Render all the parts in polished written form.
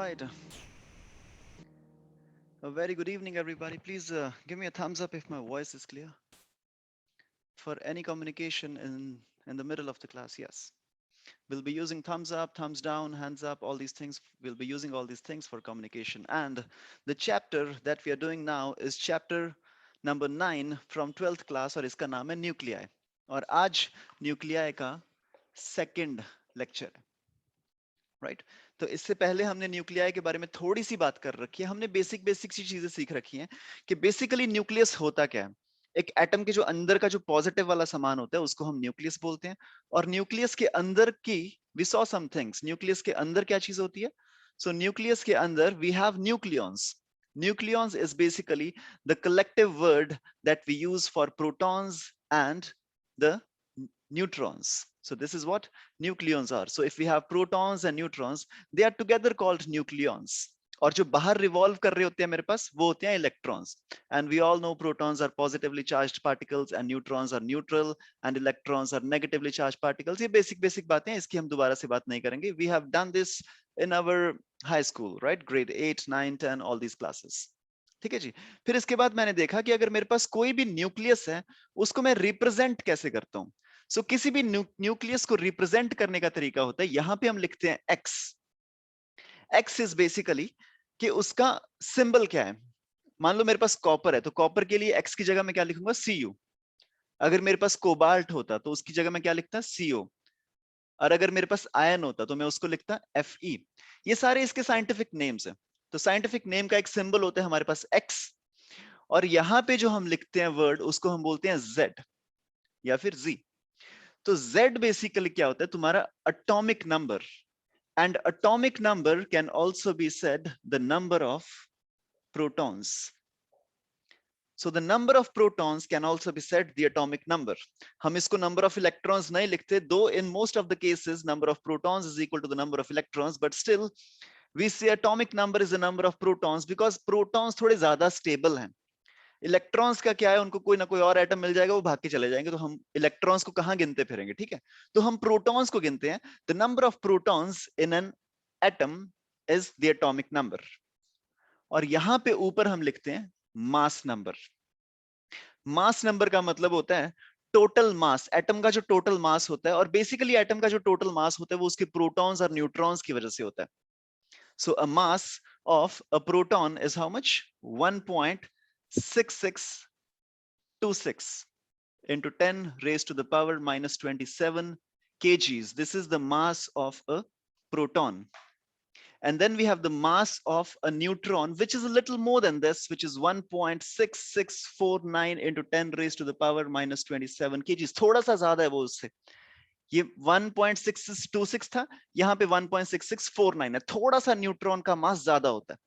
right. A very good evening, everybody. Please give me a thumbs up if my voice is clear for any communication in the middle of the class. Yes, we'll be using thumbs up, thumbs down, hands up, all these things. We'll be using all these things for communication. And the chapter that we are doing now is chapter number 9 from 12th class, और इसका नाम है nuclei. और आज nuclei का second lecture है. Right तो इससे पहले हमने न्यूक्लियाई के बारे में थोड़ी सी बात कर रखी है. हमने बेसिक बेसिक सी चीजें सीख रखी हैं कि बेसिकली न्यूक्लियस होता क्या है. एक एटम के जो अंदर का जो पॉजिटिव वाला सामान होता है उसको हम न्यूक्लियस बोलते हैं. और न्यूक्लियस के अंदर की we saw some things. Nucleus के अंदर क्या चीज होती है. सो न्यूक्लियस के अंदर we have nucleons. Nucleons is basically the collective word that we use for protons and the neutrons. So this is what nucleons are. So if we have protons and neutrons, they are together called nucleons. और जो बाहर revolve कर रहे होते हैं मेरे पास वो होते हैं electrons. And we all know protons are positively charged particles and neutrons are neutral and electrons are negatively charged particles. ये बेसिक बेसिक बातें हैं, इसकी हम दोबारा से बात नहीं करेंगे. We have done this in our high school, right, grade 8, 9, 10, all these classes. ठीक है जी. फिर इसके बाद मैंने देखा कि अगर मेरे पास कोई भी न्यूक्लियस है उसको मैं रिप्रेजेंट कैसे करता हूं. सो किसी भी न्यूक्लियस को रिप्रेजेंट करने का तरीका होता है, यहां पे हम लिखते हैं एक्स. एक्स इज बेसिकली कि उसका सिंबल क्या है. मान लो मेरे पास कॉपर है तो कॉपर के लिए एक्स की जगह मैं क्या लिखूंगा, Cu. अगर मेरे पास कोबाल्ट होता तो उसकी जगह मैं क्या लिखता, Co. और अगर मेरे पास आयन होता तो मैं उसको लिखता Fe. ये सारे इसके साइंटिफिक नेम्स हैं. तो साइंटिफिक नेम का एक सिंबल होता है हमारे पास एक्स. और यहां पे जो हम लिखते हैं वर्ड उसको हम बोलते हैं जेड या फिर जी. तो Z बेसिकली क्या होता है, तुम्हारा atomic number. And atomic number can also be said the number of protons. So the number of protons can also be said the atomic number. हम इसको number of electrons नहीं लिखते, though in most of the cases number of protons is equal to the number of electrons, but still we say atomic number is the number of protons because protons थोड़े ज्यादा stable हैं. Electrons का क्या है, उनको कोई ना कोई और एटम मिल जाएगा वो भाग के चले जाएंगे, तो हम इलेक्ट्रॉन्स को कहां गिनते फिरेंगे. ठीक है, तो हम प्रोटॉन्स को गिनते हैं. The number of protons in an atom is the atomic number. और यहां पे ऊपर हम लिखते हैं मास नंबर. मास नंबर का मतलब होता है टोटल मास. एटम का जो टोटल मास होता है, और बेसिकली एटम का जो टोटल मास होता है वो उसके प्रोटॉन्स और न्यूट्रॉन्स की वजह से होता है. So a mass of a proton is how much, 1.6626 into 10 raised to the power minus 27 kgs. This is the mass of a proton. And then we have the mass of a neutron, which is a little more than this, which is 1.6649 into 10 raised to the power minus 27 kgs. थोड़ा सा ज्यादा है वो उससे. ये 1.6626 था, यहाँ पे 1.6649 है. थोड़ा सा न्यूट्रॉन का मास ज्यादा होता है,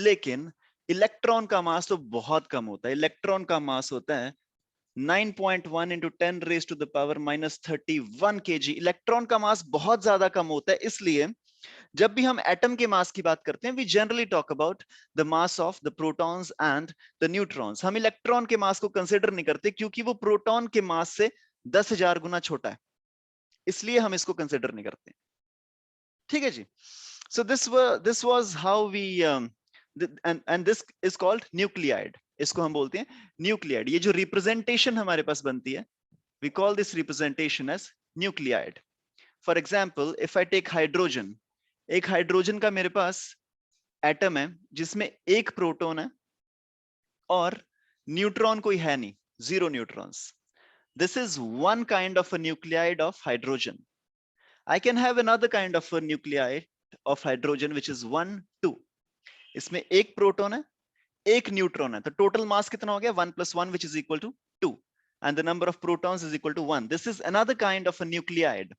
लेकिन इलेक्ट्रॉन का मास तो बहुत कम होता है. इलेक्ट्रॉन का मास होता है 9.1 into 10 raised to the power minus 31 kg. Electron का मास बहुत ज्यादा कम होता है, इसलिए जब भी हम एटम के मास की बात करते हैं we generally talk about the mass of the protons and the neutrons. हम इलेक्ट्रॉन के मास को कंसिडर नहीं करते क्योंकि वो प्रोटॉन के मास से 10,000 गुना छोटा है, इसलिए हम इसको कंसिडर नहीं करते. ठीक है जी. So this was how we and this is called nuclide. इसको हम बोलते हैं न्यूक्लियाइड. ये जो रिप्रेजेंटेशन हमारे पास बनती है we call this representation as nuclide. For example, if I take hydrogen, एक हाइड्रोजन का मेरे पास एटम है जिसमें एक प्रोटॉन है और न्यूट्रॉन कोई है नहीं, 0 neutrons. This is one kind of a nuclide of hydrogen. I can have another kind of a nuclide of hydrogen which is 1, 2. इसमें एक प्रोटॉन है, एक न्यूट्रॉन है, तो टोटल मास कितना हो गया, 1 plus 1 which is equal to 2, and the number of protons is equal to 1. This is another kind of a nuclide.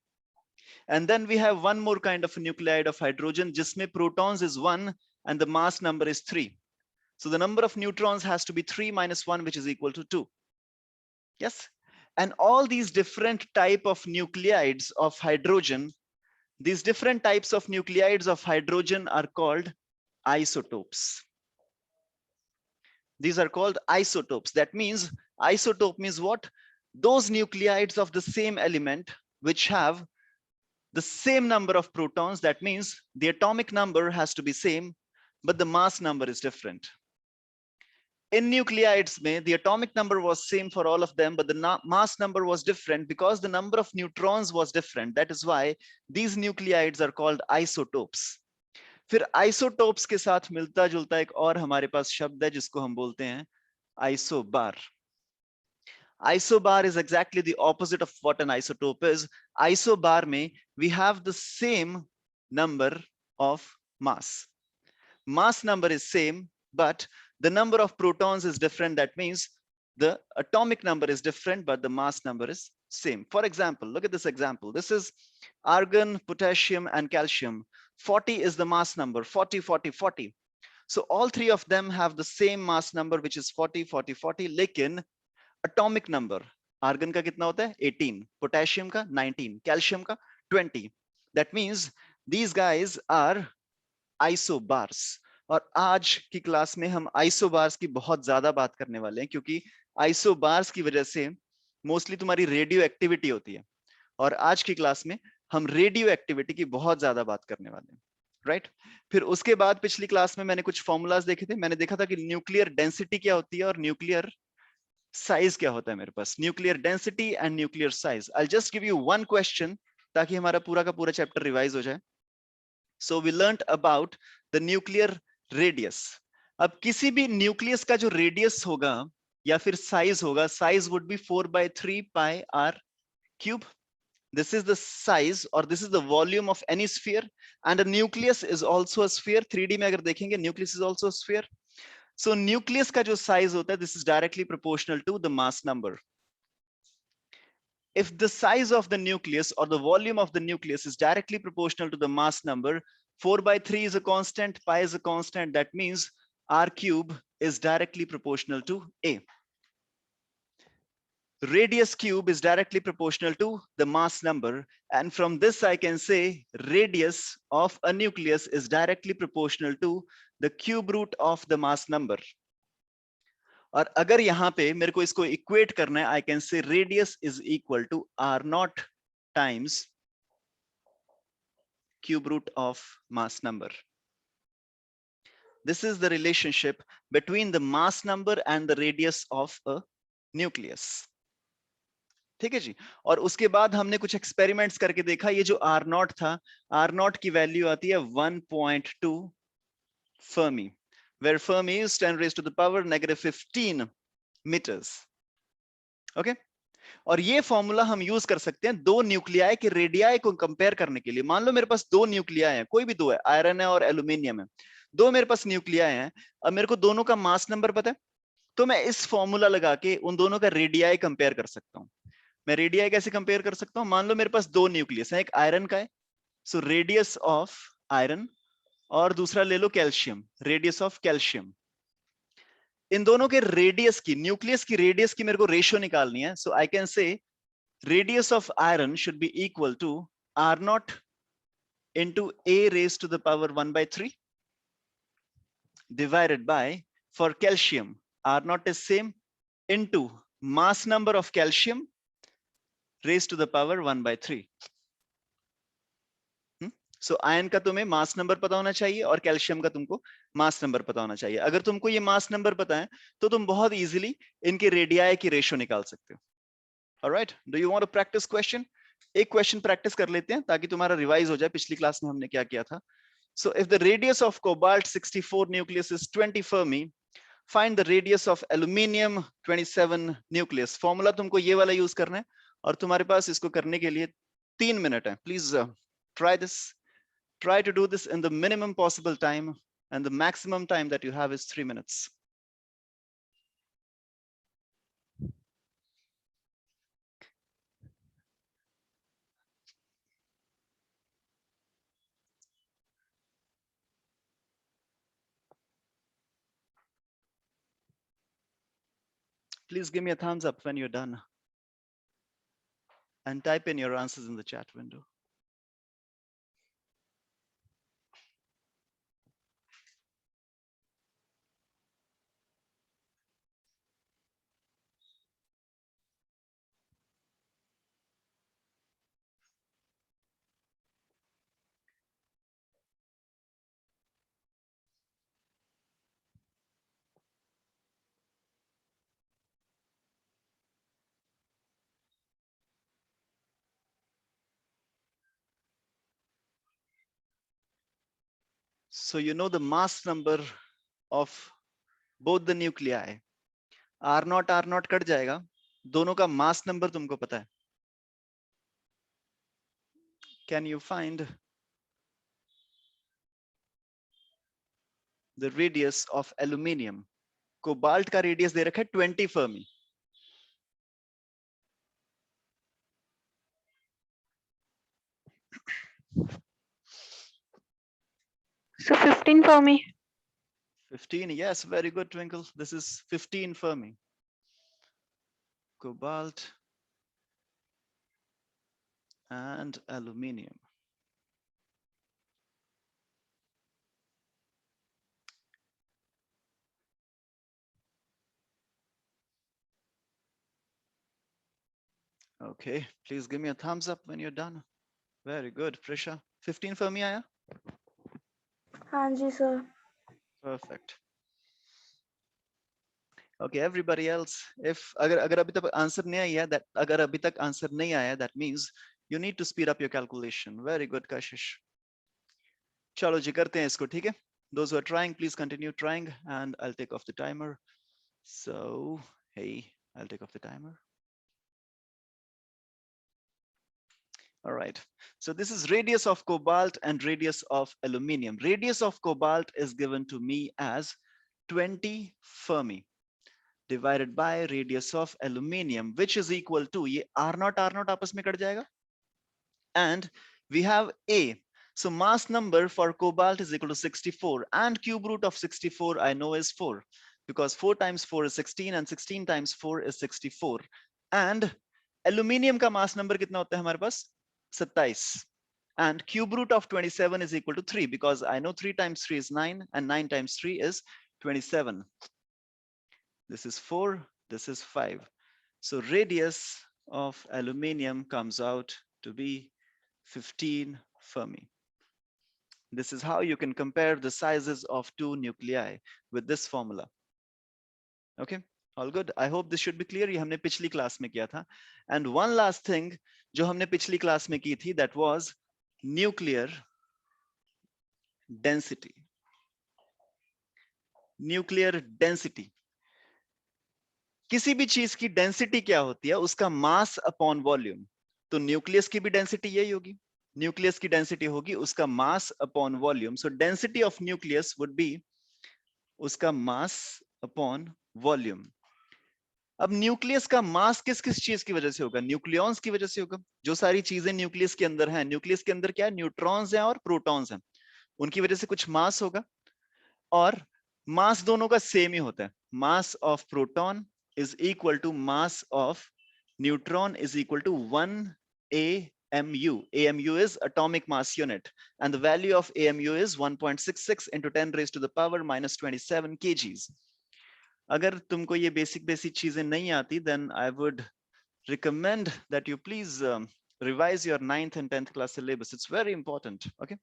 And then we have one more kind of a nuclide of hydrogen जिसमें protons is 1 and the mass number is 3. So the number of neutrons has to be 3 minus 1 which is equal to 2. Yes, and all these different type of nuclides of hydrogen, these different types of nuclides of hydrogen are called isotopes. These are called isotopes. That means isotope means what? Those nuclides of the same element which have the same number of protons. That means the atomic number has to be same, but the mass number is different. In nucleides, the atomic number was same for all of them, but the mass number was different because the number of neutrons was different. That is why these nucleides are called isotopes. फिर isotopes के साथ मिलता जुलता एक और हमारे पास शब्द है जिसको हम बोलते हैं isobar. Isobar is exactly the opposite of what an isotope is. Isobar में we have the same number of mass. Mass number is same, but the number of protons is different. That means the atomic number is different, but the mass number is same. For example, look at this example. This is argon, potassium, and calcium. 40 is the mass number, 40, 40, 40. So all three of them have the same mass number, which is 40, 40, 40. लेकिन atomic number, argon का कितना होता है? 18, potassium का 19, calcium का 20. That means these guys are isobars. और आज की क्लास में हम आइसोबार्स की बहुत ज्यादा बात करने वाले हैं, क्योंकि आइसोबार्स की वजह से मोस्टली तुम्हारी रेडियो एक्टिविटी होती है, और आज की क्लास में हम रेडियो एक्टिविटी की बहुत ज्यादा बात करने वाले हैं, राइट? फिर उसके बाद पिछली क्लास में मैंने कुछ फॉर्मूलाज देखे थे. मैंने देखा था कि न्यूक्लियर डेंसिटी क्या होती है और न्यूक्लियर साइज क्या होता है. मेरे पास nuclear density and nuclear size. I just give you one question ताकि हमारा पूरा का पूरा चैप्टर रिवाइज हो जाए. So we learned about the nuclear radius. अब किसी भी न्यूक्लियस का जो रेडियस होगा या फिर साइज होगा, size would be 4/3 pi r cube. This is the size or this is the volume of any sphere, and a nucleus is also a sphere. 3D में अगर देखेंगे nucleus is also a sphere. So nucleus का जो size होता है, this is directly proportional to the mass number. If the size of the nucleus or the volume of the nucleus is directly proportional to the mass number, 4/3 is a constant, pi is a constant. That means r cube is directly proportional to a. Radius cube is directly proportional to the mass number, and from this I can say radius of a nucleus is directly proportional to the cube root of the mass number. और अगर यहाँ पे मेरे को इसको equate करना है, I can say radius is equal to are naught times cube root of mass number. This is the relationship between the mass number and the radius of a nucleus. ठीक है जी. और उसके बाद हमने कुछ एक्सपेरिमेंट्स करके देखा, ये जो आर नॉट था, आर नॉट की वैल्यू आती है 1.2 Fermi, where Fermi is 10 raised to the power -15 meters. Okay और ये फॉर्मूला हम यूज कर सकते हैं दो न्यूक्लियाई के रेडियाई को कंपेयर करने के लिए. मान लो मेरे पास दो न्यूक्लियाई हैं, कोई भी दो है, आयरन है और एल्यूमिनियम है, दो मेरे पास न्यूक्लियाई हैं. अब मेरे को दोनों का मास नंबर पता है, तो मैं इस फॉर्मूला लगा के उन दोनों का रेडियाई कंपेयर कर सकता हूं. मैं रेडियाई कैसे कंपेयर कर सकता हूं? मान लो मेरे पास दो न्यूक्लियस है, एक आयरन का है, सो रेडियस ऑफ आयरन, और दूसरा ले लो कैल्शियम, रेडियस ऑफ कैल्शियम. इन दोनों के रेडियस की, न्यूक्लियस की रेडियस की मेरे को रेशियो निकालनी है. So I can say radius of iron should be equal to are naught into a raised to the power 1/3 divided by, for calcium, r naught is same, into mass number of calcium raised to the power 1/3. So ion का तुम्हें mass number पता होना चाहिए और calcium का तुमको mass number पता होना चाहिए. अगर तुमको ये मास नंबर पता है तो तुम बहुत इजीली इनके रेडियाई की रेशियो निकाल सकते हो. Alright, do you want to practise question? एक क्वेश्चन प्रैक्टिस कर लेते हैं ताकि तुम्हारा रिवाइज हो जाए पिछली क्लास में हमने क्या किया था. So if the radius of cobalt 64 nucleus is 20 Fermi, find the radius of aluminium 27 nucleus. Formula तुमको ये वाला यूज करना है और तुम्हारे पास इसको करने के लिए 3 मिनट है. Please try this. Try to do this in the minimum possible time, and the maximum time that you have is 3 minutes. Please give me a thumbs up when you're done, and type in your answers in the chat window. So you know the mass number of both the nuclei. R naught cut जाएगा, दोनों का mass number तुमको पता है. Can you find the radius of aluminium? Cobalt का radius दे रखा है 20 Fermi. So 15 Fermi. 15, yes, very good, Twinkle. This is 15 Fermi. Cobalt and aluminium. Okay, please give me a thumbs up when you're done. Very good, Prisha. 15 Fermi आया? हाँ जी sir. Perfect. Okay, everybody else, if अगर अभी तक answer नहीं आया, that अगर अभी तक आंसर नहीं आया, that means you need to speed up your calculation. Very good, Kashish. चलो जी करते हैं इसको, ठीक है? Those who are trying, please continue trying, and I'll take off the timer. So, hey, I'll take off the timer. All right, so this is radius of cobalt and radius of aluminium. Radius of cobalt is given to me as 20 Fermi divided by radius of aluminium, which is equal to, ये R naught आपस में cut जाएगा. And we have A. So mass number for cobalt is equal to 64, and cube root of 64 I know is 4, because 4 times 4 is 16 and 16 times 4 is 64. And aluminium का mass number कितना होता है हमारे पास? 27. And cube root of 27 is equal to 3, because I know 3 times 3 is 9 and 9 times 3 is 27. This is 4, this is 5. So radius of aluminium comes out to be 15 Fermi. This is how you can compare the sizes of two nuclei with this formula. Okay, all good. I hope this should be clear. ये हमने पिछली class में किया था. And one last thing जो हमने पिछली class में की थी, that was nuclear density. Nuclear density. किसी भी चीज की डेंसिटी क्या होती है? उसका मास अपॉन वॉल्यूम. तो न्यूक्लियस की भी डेंसिटी यही होगी. न्यूक्लियस की डेंसिटी होगी उसका mass upon volume. So density of nucleus would be उसका मास अपॉन वॉल्यूम. अब न्यूक्लियस का मास किस किस चीज की वजह से होगा? न्यूक्लियॉन्स की वजह से होगा. जो सारी चीजें न्यूक्लियस के अंदर हैं, न्यूक्लियस के अंदर क्या है? न्यूट्रॉन्स हैं और प्रोटॉन्स हैं. उनकी वजह से कुछ मास होगा. और मास दोनों का सेम ही होता है. Mass of proton is equal to mass of neutron is equal to 1 AMU. AMU is atomic mass unit, and the value of AMU is 1.66 into 10 raised to the power minus 27 kgs. अगर तुमको ये basic चीजें नहीं आती, then I would recommend that you please revise your 9th and 10th class syllabus. It's very important. Okay.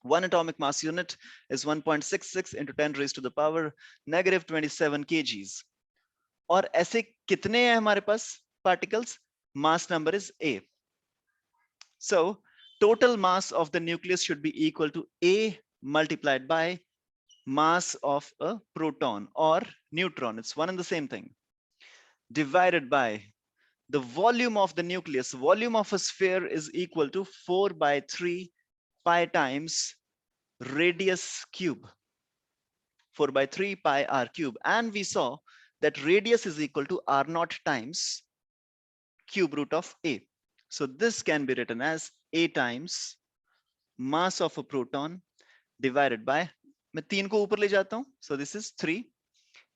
One atomic mass unit is 1.66 into 10 raised to the power negative 27 kgs. और ऐसे कितने हैं हमारे पास particles? Mass number is A. So total mass of the nucleus should be equal to A multiplied by mass of a proton or neutron. It's one and the same thing. Divided by the volume of the nucleus. Volume of a sphere is equal to 4 by 3 pi times radius cube. 4 by 3 pi r cube. And we saw that radius is equal to r naught times cube root of A. So this can be written as A times mass of a proton divided by, मैं 3 को ऊपर ले जाता हूं, so this is 3,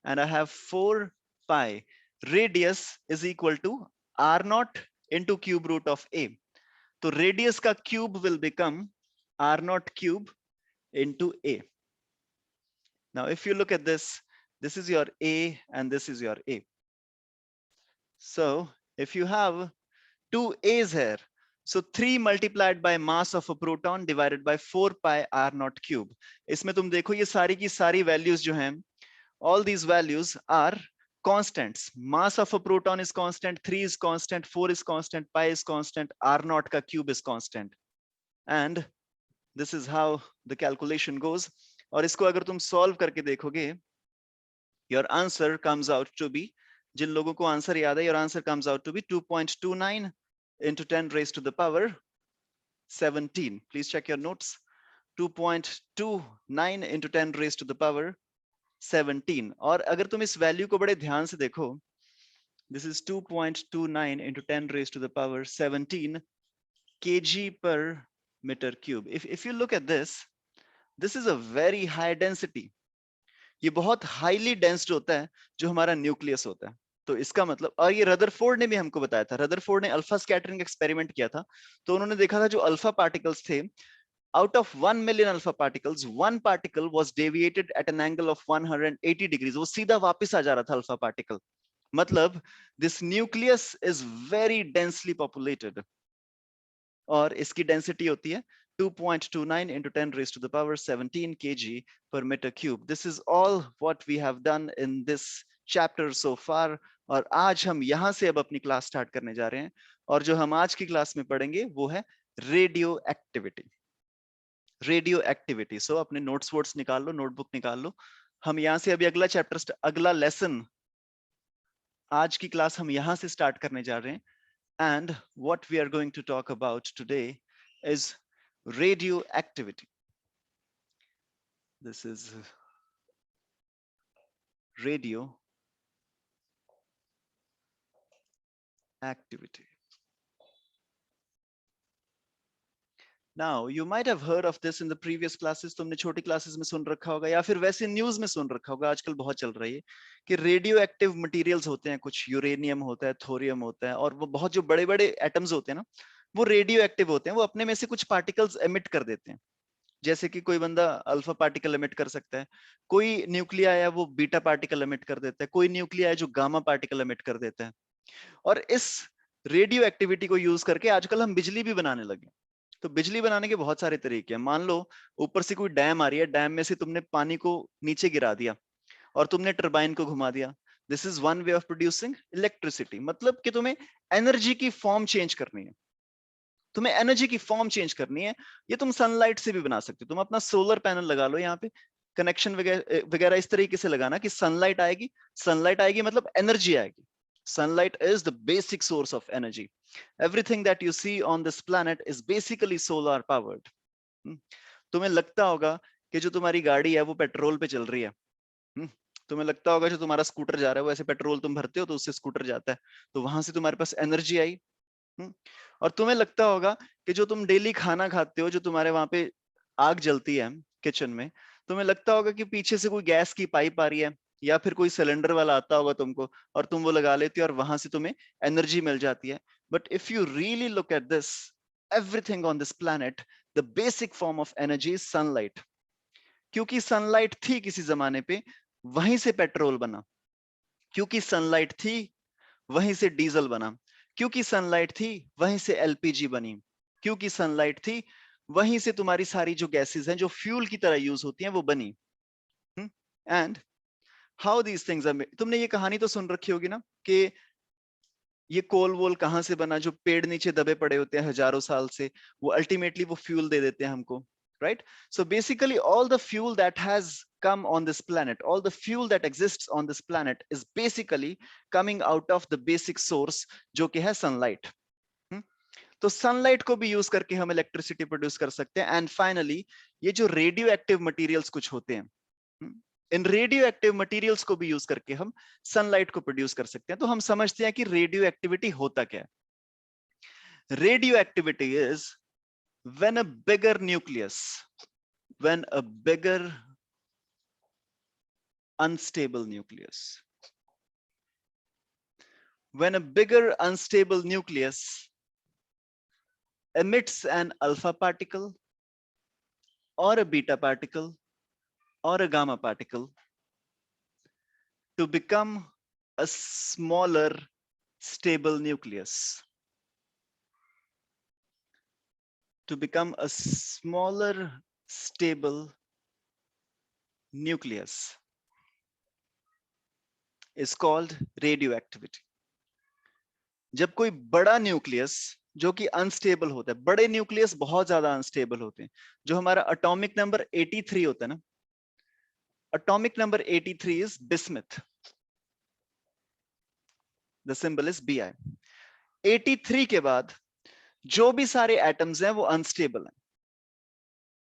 and I have 4 pi. Radius is equal to r naught into cube root of A. So radius का cube will become r naught cube into A. Now if you look at this, this is your A and this is your A. So if you have two A's here, so 3 multiplied by mass of a proton divided by 4 pi r naught cube. इसमें तुम देखो ये सारी की सारी values जो हैं, all these values are constants. Mass of a proton is constant, 3 is constant, 4 is constant, pi is constant, r naught का cube is constant. And This is how the calculation goes. और इसको अगर तुम solve करके देखोगे, your answer comes out to be, जिन लोगों को answer याद है, your answer comes out to be 2.29 into 10 raised to the power 17. Please check your notes. 2.29 into 10 raised to the power 17. और अगर तुम इस वैल्यू को बड़े ध्यान से देखो, this is 2.29 into 10 raised to the power 17 kg per meter cube. If you look at this, this is a very high density. ये बहुत हाईली डेंस्ड होता है जो हमारा न्यूक्लियस होता है. तो इसका मतलब, और ये रदरफोर्ड ने भी हमको बताया था, रदरफोर्ड ने अल्फा स्कैटरिंग एक्सपेरिमेंट किया था, तो उन्होंने देखा था जो अल्फा पार्टिकल्स थे, out of 1 million alpha particles, one particle was deviated at an angle of 180 degrees. वो सीधा वापस आ जा रहा था अल्फा पार्टिकल. मतलब this nucleus is very densely populated. और इसकी डेंसिटी होती है 2.29 into 10 raised to the power 17 kg per meter cube. This is all what we have done in this chapter so far. और आज हम यहाँ से अब अपनी क्लास स्टार्ट करने जा रहे हैं, और जो हम आज की क्लास में पढ़ेंगे वो है radioactivity. Radioactivity. So अपने नोट्स वोट्स निकाल लो, नोटबुक निकाल लो. हम यहाँ से अभी अगला चैप्टर, अगला लेसन, आज की क्लास हम यहाँ से स्टार्ट करने जा रहे हैं. And what we are going to talk about today is radioactivity. This is radioactivity. Now, you might have heard of this in the previous classes. तुमने छोटी क्लासेस में सुन रखा होगा, या फिर वैसे न्यूज में सुन रखा होगा. आजकल बहुत चल रही है कि रेडियो एक्टिव मटीरियल्स होते हैं, कुछ यूरेनियम होता है, थोरियम होता है, और वो बहुत जो बड़े बड़े एटम्स होते हैं ना, वो रेडियो एक्टिव होते हैं. वो अपने में से कुछ पार्टिकल्स एमिट कर देते हैं. जैसे कि कोई बंदा अल्फा पार्टिकल एमिट कर सकता है, कोई न्यूक्लिया है वो बीटा पार्टिकल एमिट कर देता है, कोई न्यूक्लिया है जो गामा पार्टिकल एमिट कर देता है. और इस रेडियो एक्टिविटी को यूज करके आजकल हम बिजली भी बनाने लगे. तो बिजली बनाने के बहुत सारे तरीके हैं. मान लो ऊपर से कोई डैम आ रही है, डैम में से तुमने पानी को नीचे गिरा दिया और तुमने टरबाइन को घुमा दिया. This is one way of producing electricity. मतलब कि तुम्हें एनर्जी की फॉर्म चेंज करनी है, तुम्हें एनर्जी की फॉर्म चेंज करनी है. ये तुम सनलाइट से भी बना सकते हो. तुम अपना सोलर पैनल लगा लो, यहाँ पे कनेक्शन वगैरह इस तरीके से लगाना कि सनलाइट आएगी. सनलाइट आएगी मतलब एनर्जी आएगी. Sunlight is the basic source of energy. Everything that you see on this planet is basically solar powered. तुम्हें लगता होगा कि जो तुम्हारी गाड़ी है वो पेट्रोल पे चल रही है. तुम्हें लगता होगा जो तुम्हारा स्कूटर जा रहा है वो ऐसे पेट्रोल तुम भरते हो तो उससे स्कूटर जाता है, तो वहां से तुम्हारे पास एनर्जी आई. और तुम्हें लगता होगा कि जो तुम डेली खाना खाते हो, जो तुम्हारे वहां पे आग जलती है किचन में, तुम्हें लगता होगा कि पीछे से कोई गैस की पाइप आ रही है, या फिर कोई सिलेंडर वाला आता होगा तुमको, और तुम वो लगा लेते हो और वहां से तुम्हें एनर्जी मिल जाती है. But if you really look at this, everything on this planet, the basic form of energy is sunlight. क्योंकि सनलाइट थी किसी जमाने पे, वहीं से पेट्रोल बना. क्योंकि सनलाइट थी, वहीं से डीजल बना. क्योंकि सनलाइट थी, वहीं से एलपीजी बनी. क्योंकि सनलाइट थी, वहीं से तुम्हारी सारी जो गैसेस हैं जो फ्यूल की तरह यूज होती हैं वो बनी. And how these things are. तुमने ये कहानी तो सुन रखी होगी ना कि ये कोल वोल कहां से बना, जो पेड़ नीचे दबे पड़े होते हैं हजारों साल से, वो अल्टीमेटली वो फ्यूल दे देते हैं हमको. Right? So basically all the fuel that has come on this planet, all the fuel that exists on this planet is basically coming out of the basic source, जो कि है sunlight. तो sunlight को भी use करके हम electricity produce कर सकते हैं. एंड फाइनली ये जो रेडियो एक्टिव मटीरियल्स कुछ होते हैं, इन रेडियो एक्टिव मटीरियल्स को भी यूज करके हम सनलाइट को प्रोड्यूस कर सकते हैं. तो हम समझते हैं कि रेडियो एक्टिविटी होता क्या है. Radio activity is when a bigger nucleus, when a bigger unstable nucleus, when a bigger unstable nucleus emits an alpha particle or a beta particle or a gamma particle to become a smaller stable nucleus, to become a smaller stable nucleus is called radioactivity. जब कोई बड़ा nucleus जो कि unstable होता है। बड़े nucleus बहुत ज्यादा अनस्टेबल होते हैं। जो हमारा एटॉमिक नंबर 83 होता है ना, atomic number 83 is bismuth, the symbol is Bi। 83 के बाद जो भी सारे एटम्स हैं वो अनस्टेबल हैं।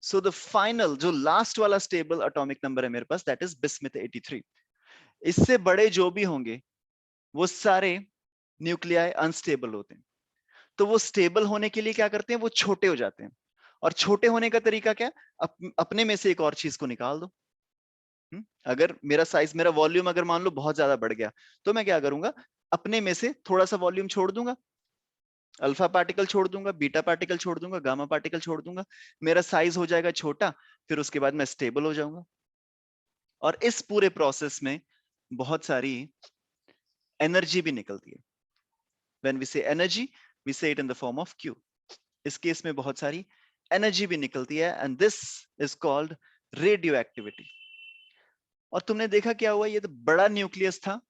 सो द फाइनल जो लास्ट वाला स्टेबल एटॉमिक नंबर है मेरे पास, दैट इज बिस्मथ 83। इससे बड़े जो भी होंगे वो सारे न्यूक्लियाई अनस्टेबल होते हैं। तो वो स्टेबल होने के लिए क्या करते हैं, वो छोटे हो जाते हैं। और छोटे होने का तरीका क्या, अपने में से एक और चीज को निकाल दो। अगर मेरा साइज, मेरा वॉल्यूम अगर मान लो बहुत ज्यादा बढ़ गया, तो मैं क्या करूंगा, अपने में से थोड़ा सा वॉल्यूम छोड़ दूंगा, अल्फा पार्टिकल छोड़ दूंगा, बीटा पार्टिकल छोड़ दूंगा, गामा पार्टिकल छोड़ दूंगा, मेरा साइज हो जाएगा छोटा, फिर उसके बाद मैं स्टेबल हो जाऊंगा। और इस पूरे प्रोसेस में बहुत सारी एनर्जी भी निकलती है। When we say energy, we say it in the form of Q. इस केस में बहुत सारी एनर्जी भी निकलती है, and this is called radioactivity. और तुमने देखा क्या हुआ, ये तो बड़ा न्यूक्लियस था,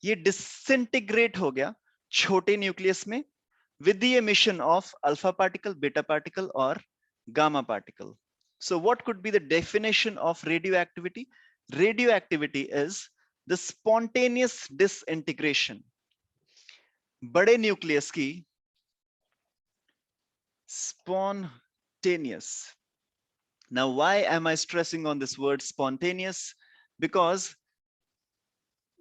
ये डिसइंटीग्रेट हो गया छोटे न्यूक्लियस में with the emission of alpha particle, beta particle or gamma particle. So what could be the definition of radioactivity? Radioactivity is the spontaneous disintegration. बड़े न्यूक्लियस की spontaneous. Now, why am I stressing on this word spontaneous? Because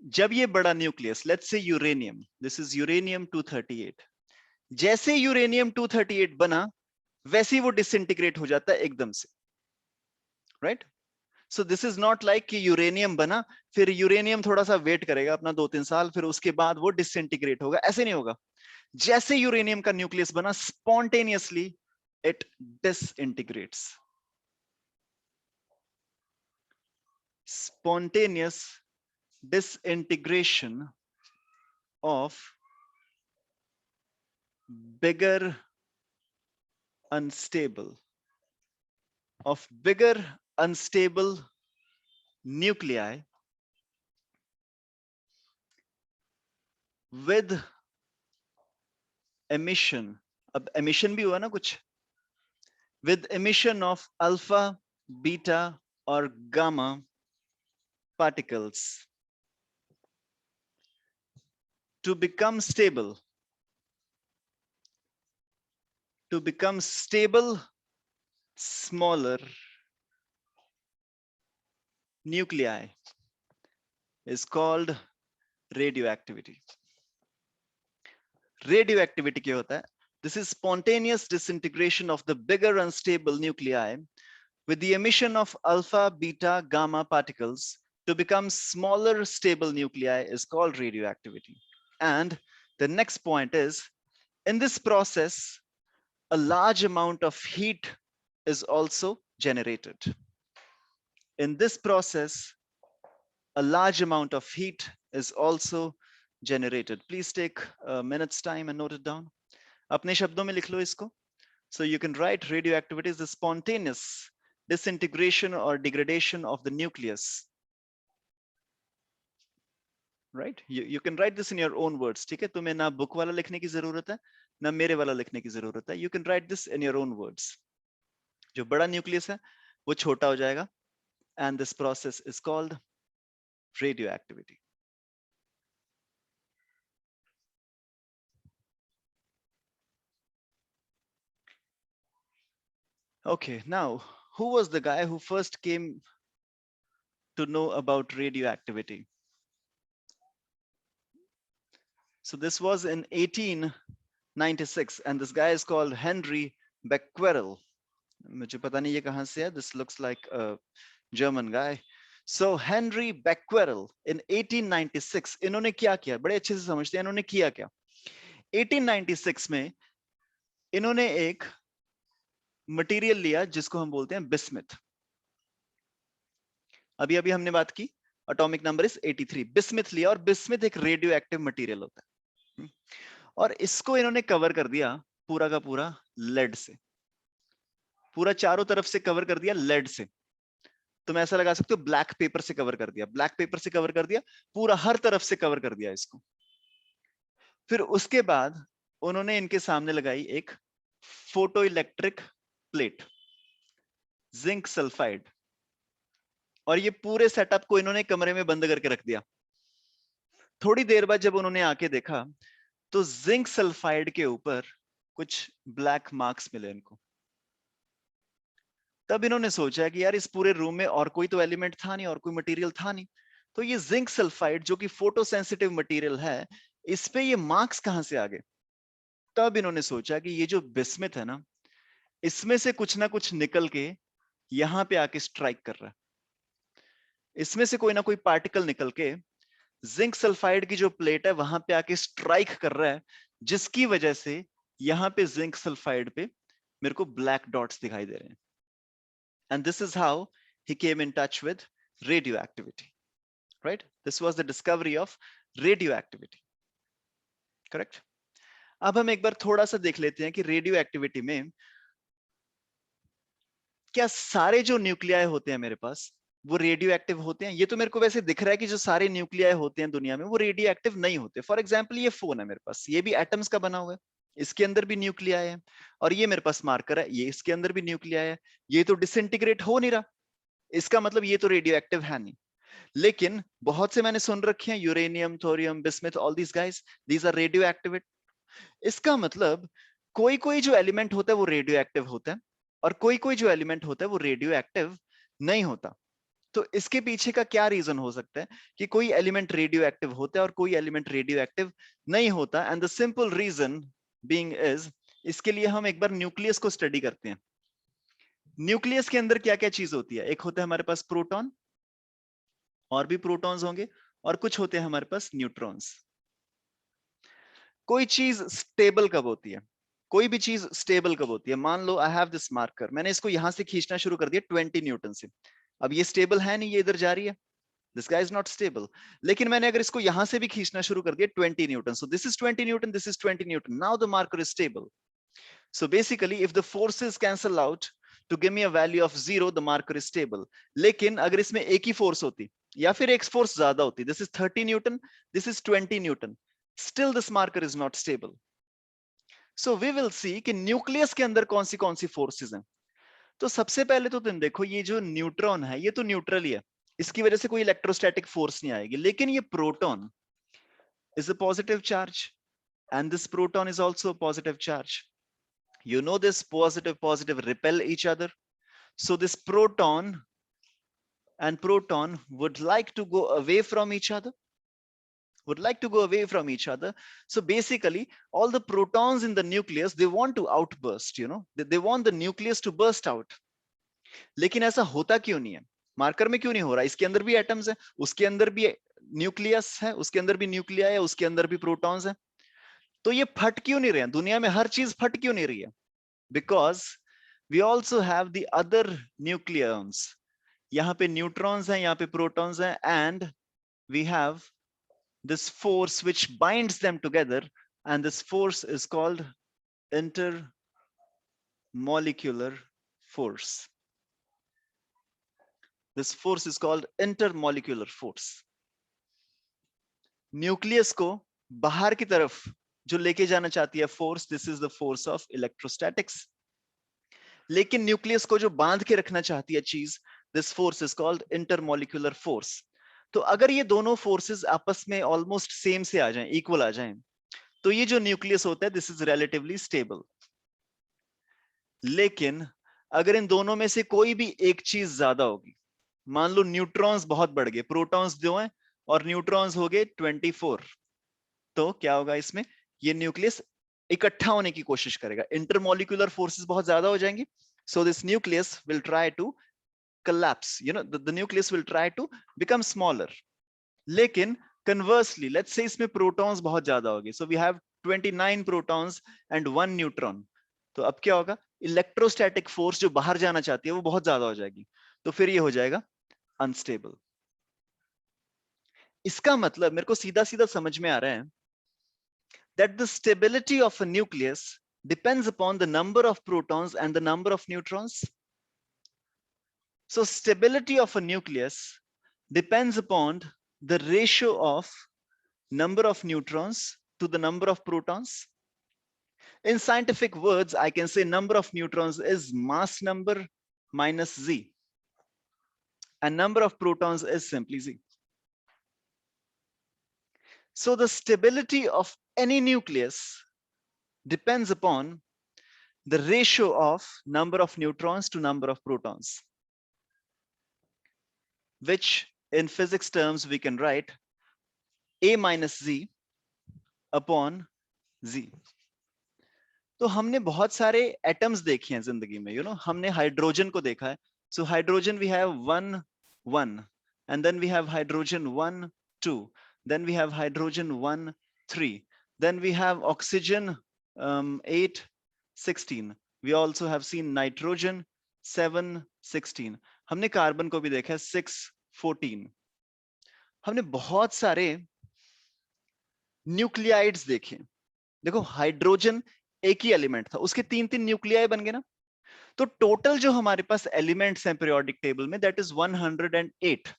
जब ये बड़ा nucleus, let's say uranium, this is uranium 238, जैसे uranium 238 बना वैसे ही वो disintegrate हो जाता है एकदम से, right? So this is not like कि यूरेनियम बना, फिर यूरेनियम थोड़ा सा वेट करेगा अपना 2-3 साल, फिर उसके बाद वो डिसइंटीग्रेट होगा, ऐसे नहीं होगा। जैसे यूरेनियम का न्यूक्लियस बना, spontaneously it डिसइंटीग्रेट्स। Spontaneous disintegration of bigger unstable nuclei with emission. अब emission भी हुआ ना कुछ, with emission of alpha, beta or gamma particles to become stable. Smaller nuclei is called radioactivity. Radioactivity क्या होता है? This is spontaneous disintegration of the bigger unstable nuclei with the emission of alpha, beta, gamma particles to become smaller stable nuclei is called radioactivity. And the next point is, in this process, a large amount of heat is also generated. In this process, a large amount of heat is also generated. Please take a minute's time and note it down. अपने शब्दों में लिख लो इसको. So you can write radioactivity is the spontaneous disintegration or degradation of the nucleus. Right? You can write this in your own words. ठीक है? तुम्हें ना book वाला लिखने की जरूरत है, ना मेरे वाला लिखने की जरूरत है. You can write this in your own words. जो बड़ा न्यूक्लियस है वो छोटा हो जाएगा, and this process is called radioactivity. Okay, now who was the guy who first came to know about radioactivity? So this was in 1896, and this guy is called Henry Becquerel. मुझे पता नहीं ये कहाँ से है. This looks like a German guy. So Henry Becquerel in 1896, इन्होंने क्या किया? बड़े अच्छे से समझते हैं इन्होंने किया क्या. 1896 में इन्होंने एक मटेरियल लिया जिसको हम बोलते हैं बिस्मथ. अभी अभी हमने बात की, एटॉमिक नंबर इज 83. बिस्मथ लिया, और बिस्मथ एक रेडियो एक्टिव मटेरियल होता है, और इसको इन्होंने कवर कर दिया पूरा का पूरा लेड से. पूरा चारों तरफ से कवर कर दिया लेड से. तुम ऐसा लगा सकते हो ब्लैक पेपर से कवर कर दिया, ब्लैक पेपर से कवर कर दिया, पूरा हर तरफ से कवर कर दिया इसको. फिर उसके बाद उन्होंने इनके सामने लगाई एक photo electric plate, zinc sulphide, और ये पूरे सेटअप को इन्होंने कमरे में बंद करके रख दिया। थोड़ी देर बाद जब उन्होंने आके देखा तो जिंक सल्फाइड के ऊपर कुछ ब्लैक मार्क्स मिले इनको। तब इन्होंने सोचा कि यार इस पूरे रूम में और कोई तो एलिमेंट था नहीं और कोई मटेरियल था नहीं, तो ये जिंक सल्फाइड जो कि फोटो सेंसिटिव मटेरियल है, इस पे ये मार्क्स कहां से आ गए। तब इन्होंने सोचा कि ये जो बिस्मिथ है ना, इसमें से कुछ ना कुछ निकल के यहां पे आके स्ट्राइक कर रहा है। इसमें से कोई ना कोई पार्टिकल निकल के जिंक सल्फाइड की जो प्लेट है वहां पे आके स्ट्राइक कर रहा है, जिसकी वजह से यहां पे जिंक सल्फाइड पे मेरे को ब्लैक डॉट्स दिखाई दे रहे हैं। And this is how he came in touch with radioactivity, right? This was the discovery of radioactivity, correct? अब हम एक बार थोड़ा सा देख लेते हैं कि रेडियो एक्टिविटी में क्या सारे जो न्यूक्लियाई होते हैं मेरे पास वो रेडियो एक्टिव होते हैं। ये तो मेरे को वैसे दिख रहा है कि जो सारे न्यूक्लियाई होते हैं दुनिया में वो रेडियो एक्टिव नहीं होते। फॉर एग्जाम्पल ये फोन है मेरे पास, ये भी एटम्स का बना हुआ है, इसके अंदर भी न्यूक्लियाई है, और ये मेरे पास मार्कर है, ये इसके अंदर भी न्यूक्लियाई है। ये तो डिसइंटीग्रेट हो नहीं रहा, इसका मतलब ये तो रेडियो एक्टिव है नहीं। लेकिन बहुत से मैंने सुन रखे हैं, uranium, thorium, bismuth, all these guys, these are radioactive. इसका मतलब कोई कोई जो एलिमेंट होता है वो रेडियो एक्टिव होता है, और कोई कोई जो एलिमेंट होता है वो रेडियो एक्टिव नहीं होता। तो इसके पीछे का क्या रीजन हो सकता है कि कोई एलिमेंट रेडियो एक्टिव होता है और कोई एलिमेंट रेडियो एक्टिव नहीं होता। And the simple reason being is, इसके लिए हम एक बार न्यूक्लियस को स्टडी करते हैं। न्यूक्लियस के अंदर क्या क्या चीज होती है। एक होता है हमारे पास प्रोटॉन, और भी प्रोटॉन्स होंगे, और कुछ होते हैं हमारे पास न्यूट्रॉन्स। कोई चीज स्टेबल कब होती है, कोई भी चीज स्टेबल कब होती है। मान लो आई हैव दिस मार्कर, मैंने इसको यहां से खींचना शुरू कर दिया 20 न्यूटन से। अब ये स्टेबल है नहीं, ये इधर जा रही है, this guy is not stable. लेकिन मैंने अगर इसको यहां से भी खींचना शुरू कर दिया 20 Newton, so this is 20 Newton, this is 20 Newton, now the marker is stable. So basically, if the forces cancel out to give me a value of 0, the marker is stable. लेकिन अगर इसमें एक ही फोर्स होती या फिर एक force ज्यादा होती, this is 30 Newton, this is 20 Newton, still this marker is not stable. So we will see कि न्यूक्लियस के अंदर कौन सी फोर्सेस हैं। तो सबसे पहले तो तुम देखो, ये जो न्यूट्रॉन है ये तो न्यूट्रल ही है, इसकी वजह से कोई इलेक्ट्रोस्टैटिक फोर्स नहीं आएगी। लेकिन ये proton is a positive charge, and this proton is also a positive charge. You know this positive repel each other. So this proton and proton would like to go away from each other, So basically all the protons in the nucleus, they want to outburst, they want the nucleus to burst out. लेकिन ऐसा होता क्यों नहीं है, marker में क्यों नहीं हो रहा। इसके अंदर भी एटम्स है, उसके अंदर भी न्यूक्लियस है, उसके अंदर भी न्यूक्लियाई है, उसके अंदर भी प्रोटॉन्स है। तो ये फट क्यों नहीं रहे हैं, दुनिया में हर चीज फट क्यों नहीं रही है। Because we also have the other nucleons. यहाँ पे neutrons हैं, यहाँ पे protons हैं, and we have this force which binds them together, and this force is called intermolecular force. This force is called intermolecular force. Nucleus को बाहर की तरफ जो लेके जाना चाहती है force, this is the force of electrostatics. लेकिन न्यूक्लियस को जो बांध के रखना चाहती है चीज, this force is called intermolecular force. तो अगर ये दोनों फोर्सेस आपस में ऑलमोस्ट सेम से आ जाएं, इक्वल आ जाएं, तो ये जो न्यूक्लियस होता है दिस इज रिलेटिवली स्टेबल। लेकिन अगर इन दोनों में से कोई भी एक चीज ज्यादा होगी, मान लो न्यूट्रॉन्स बहुत बढ़ गए, प्रोटॉन्स 2 हैं और न्यूट्रॉन्स हो गए 24, तो क्या होगा इसमें, ये न्यूक्लियस इकट्ठा होने की कोशिश करेगा, इंटरमोलिकुलर फोर्सेस बहुत ज्यादा हो जाएंगी। So this nucleus will try to collapse, the nucleus will try to become smaller. लेकिन conversely, let's say इसमें protons बहुत ज्यादा होगी, so we have 29 protons and 1 neutron. तो अब क्या होगा, इलेक्ट्रोस्टैटिक फोर्स जो बाहर जाना चाहती है वो बहुत ज्यादा हो जाएगी, तो फिर ये हो जाएगा अनस्टेबल। इसका मतलब मेरे को सीधा सीधा समझ में आ रहा है that the stability of a nucleus depends upon the number of protons and the number of neutrons. So stability of a nucleus depends upon the ratio of number of neutrons to the number of protons. In scientific words, I can say number of neutrons is mass number minus Z, and number of protons is simply Z. So the stability of any nucleus depends upon the ratio of number of neutrons to number of protons, which in physics terms we can write A minus Z upon Z. तो हमने बहुत सारे atoms देखे हैं जिंदगी में, हमने hydrogen को देखा है. So hydrogen we have 1 1, and then we have hydrogen 1 2, then we have hydrogen 1 3, then we have oxygen 8 16, we also have seen nitrogen 7 16, हमने कार्बन को भी देखा है 6 14. हमने बहुत सारे न्यूक्लियाइड्स देखे. देखो हाइड्रोजन एक ही एलिमेंट था, उसके 3-3 न्यूक्लियाई बन गए ना. तो टोटल जो हमारे पास एलिमेंट्स हैं पीरियोडिक टेबल में, दैट इज 108.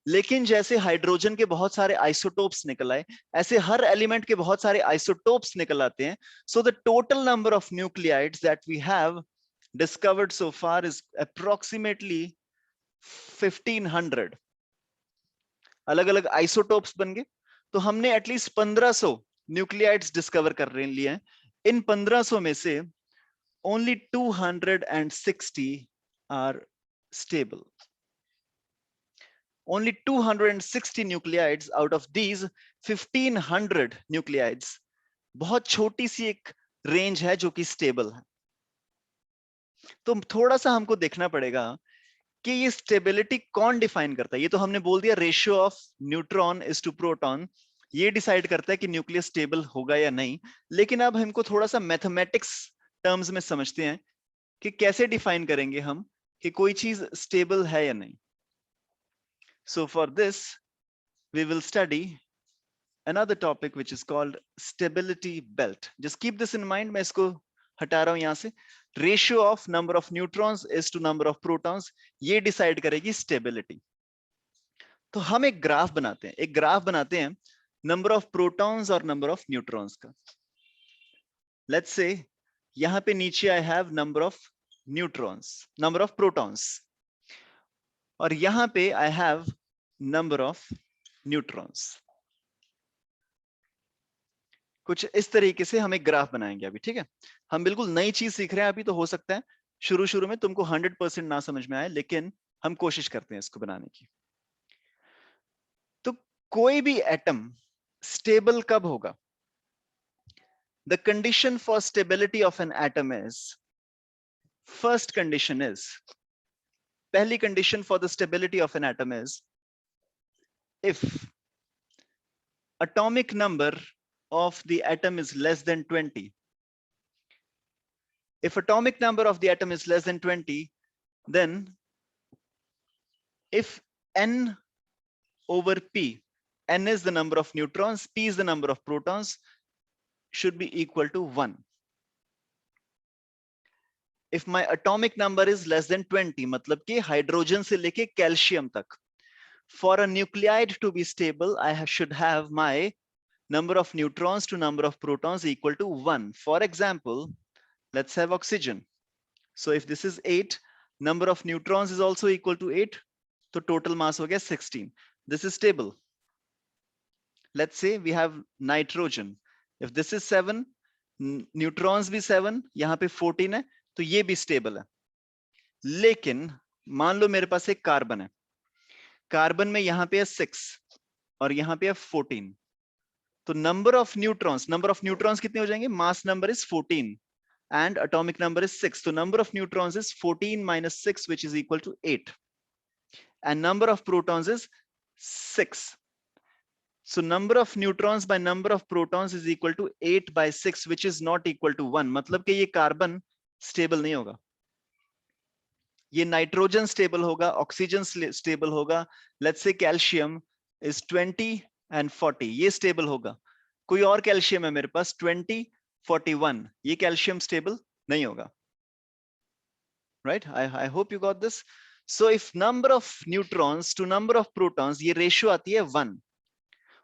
लेकिन जैसे हाइड्रोजन के बहुत सारे आइसोटोप्स निकल आए, ऐसे हर एलिमेंट के बहुत सारे आइसोटोप्स निकल आते हैं. So the total number of nuclides that we have discovered so far is approximately 1500. अलग अलग आइसोटोप्स बन गए. तो हमने एटलीस्ट 1500 न्यूक्लियाइड्स डिस्कवर कर लिए हैं. इन 1500 में से only 260 are stable. Only 260 nucleides out of these 1500 nucleides, बहुत छोटी सी एक रेंज है जो कि स्टेबल है. तो थोड़ा सा हमको देखना पड़ेगा कि ये स्टेबिलिटी कौन डिफाइन करता है. ये तो हमने बोल दिया ratio of neutron is to proton, ये डिसाइड करता है कि न्यूक्लियस स्टेबल होगा या नहीं. लेकिन अब हमको थोड़ा सा मैथमेटिक्स टर्म्स में समझते हैं कि कैसे डिफाइन करेंगे हम कि कोई चीज स्टेबल है या नहीं. So for this we will study another topic which is called stability belt. Just keep this in mind. मैं इसको हटा रहा हूं यहां से. Ratio of number of neutrons is to number of protons, ये डिसाइड करेगी स्टेबिलिटी. तो हम एक ग्राफ बनाते हैं नंबर ऑफ प्रोटॉन्स और नंबर ऑफ न्यूट्रॉन्स का. लेट्स से यहां पे नीचे I have number of neutrons, number of protons, और यहां पे I have number of neutrons. कुछ इस तरीके से हम एक ग्राफ बनाएंगे अभी. ठीक है, हम बिल्कुल नई चीज सीख रहे हैं अभी, तो हो सकता है शुरू में तुमको 100% ना समझ में आए, लेकिन हम कोशिश करते हैं इसको बनाने की. तो कोई भी एटम स्टेबल कब होगा? The condition for stability of an atom is, first condition is, पहली condition for the stability of an atom is if atomic number of the atom is less than 20. If atomic number of the atom is less than 20, then if n over p, n is the number of neutrons, p is the number of protons, should be equal to 1. If my atomic number is less than 20, मतलब कि hydrogen से लेके calcium तक, for a nuclide to be stable, I should have my number of neutrons to number of protons equal to 1. For example, let's have oxygen. So if this is 8, number of neutrons is also equal to 8, so total mass हो गया 16. This is stable. Let's say we have nitrogen. If this is 7, neutrons भी 7, यहाँ पे 14 है, तो ये भी stable है. लेकिन मान लो मेरे पास एक कार्बन है, कार्बन में यहाँ पे है 6 और यहाँ पे है 14. तो नंबर ऑफ न्यूट्रॉन्स कितने हो जाएंगे? Mass number is 14 and atomic number is 6. So number of neutrons is 14 minus 6, which is equal to 8. And number of protons is 6. So number of neutrons by number of protons is equal to 8 by 6, which is not equal to 1. मतलब कि ये carbon stable नहीं होगा. ये nitrogen stable होगा, oxygen stable होगा. Let's say calcium is 20 and 40, ये stable होगा. कोई और कैल्शियम है मेरे पास 20 41, ये कैल्शियम स्टेबल नहीं होगा. Right? I hope you got this. So if number of neutrons to number of protons, ये रेशियो आती है 1,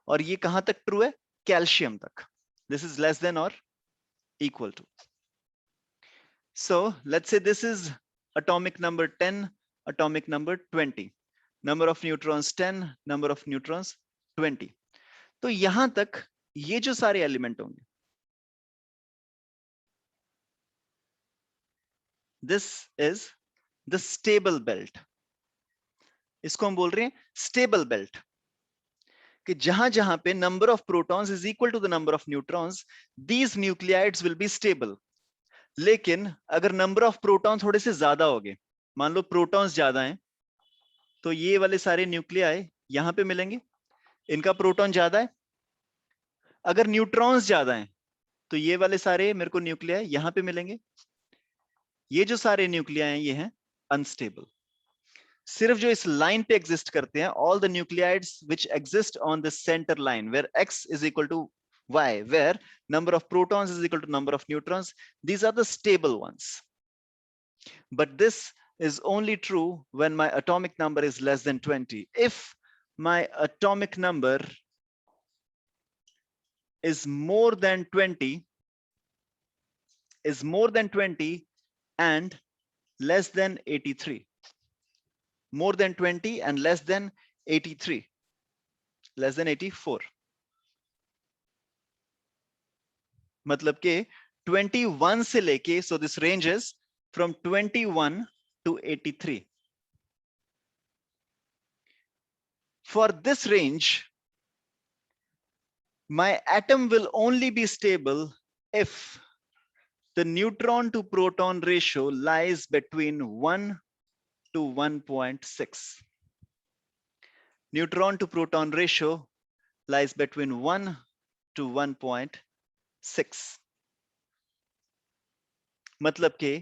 और ये कहां तक ट्रू है? कैल्शियम तक. This is less than or equal to. So let's say this is atomic number 10, atomic number 20. Number of neutrons 10, number of neutrons 20. तो यहां तक ये जो सारे एलिमेंट होंगे, this is the stable belt. इसको हम बोल रहे हैं स्टेबल बेल्ट, कि जहां जहां पे number of protons is equal to the number of neutrons, these nuclides will be stable. लेकिन अगर नंबर ऑफ प्रोटॉन थोड़े से ज्यादा हो गए, मान लो प्रोटॉन्स ज्यादा हैं, तो ये वाले सारे न्यूक्लियाई यहां पे मिलेंगे, इनका प्रोटॉन ज्यादा है. अगर न्यूट्रॉन्स ज्यादा हैं, तो ये वाले सारे मेरे को न्यूक्लियाई यहां पे मिलेंगे. ये जो सारे न्यूक्लियाई हैं ये हैं अनस्टेबल. सिर्फ जो इस लाइन पे एग्जिस्ट करते हैं, all the nuclides which exist on the centre line where x is equal to y, where number of protons is equal to number of neutrons, these are the stable ones. But this is only true when my atomic number is less than 20. If my atomic number is more than 20 and less than 83, more than 20 and less than 83, less than 84, मतलब के 21 से लेके, so this ranges from 21 to 83. For this range, my atom will only be stable if the neutron to proton ratio lies between 1 to 1.6. Neutron to proton ratio lies between 1 to 1.6. मतलब के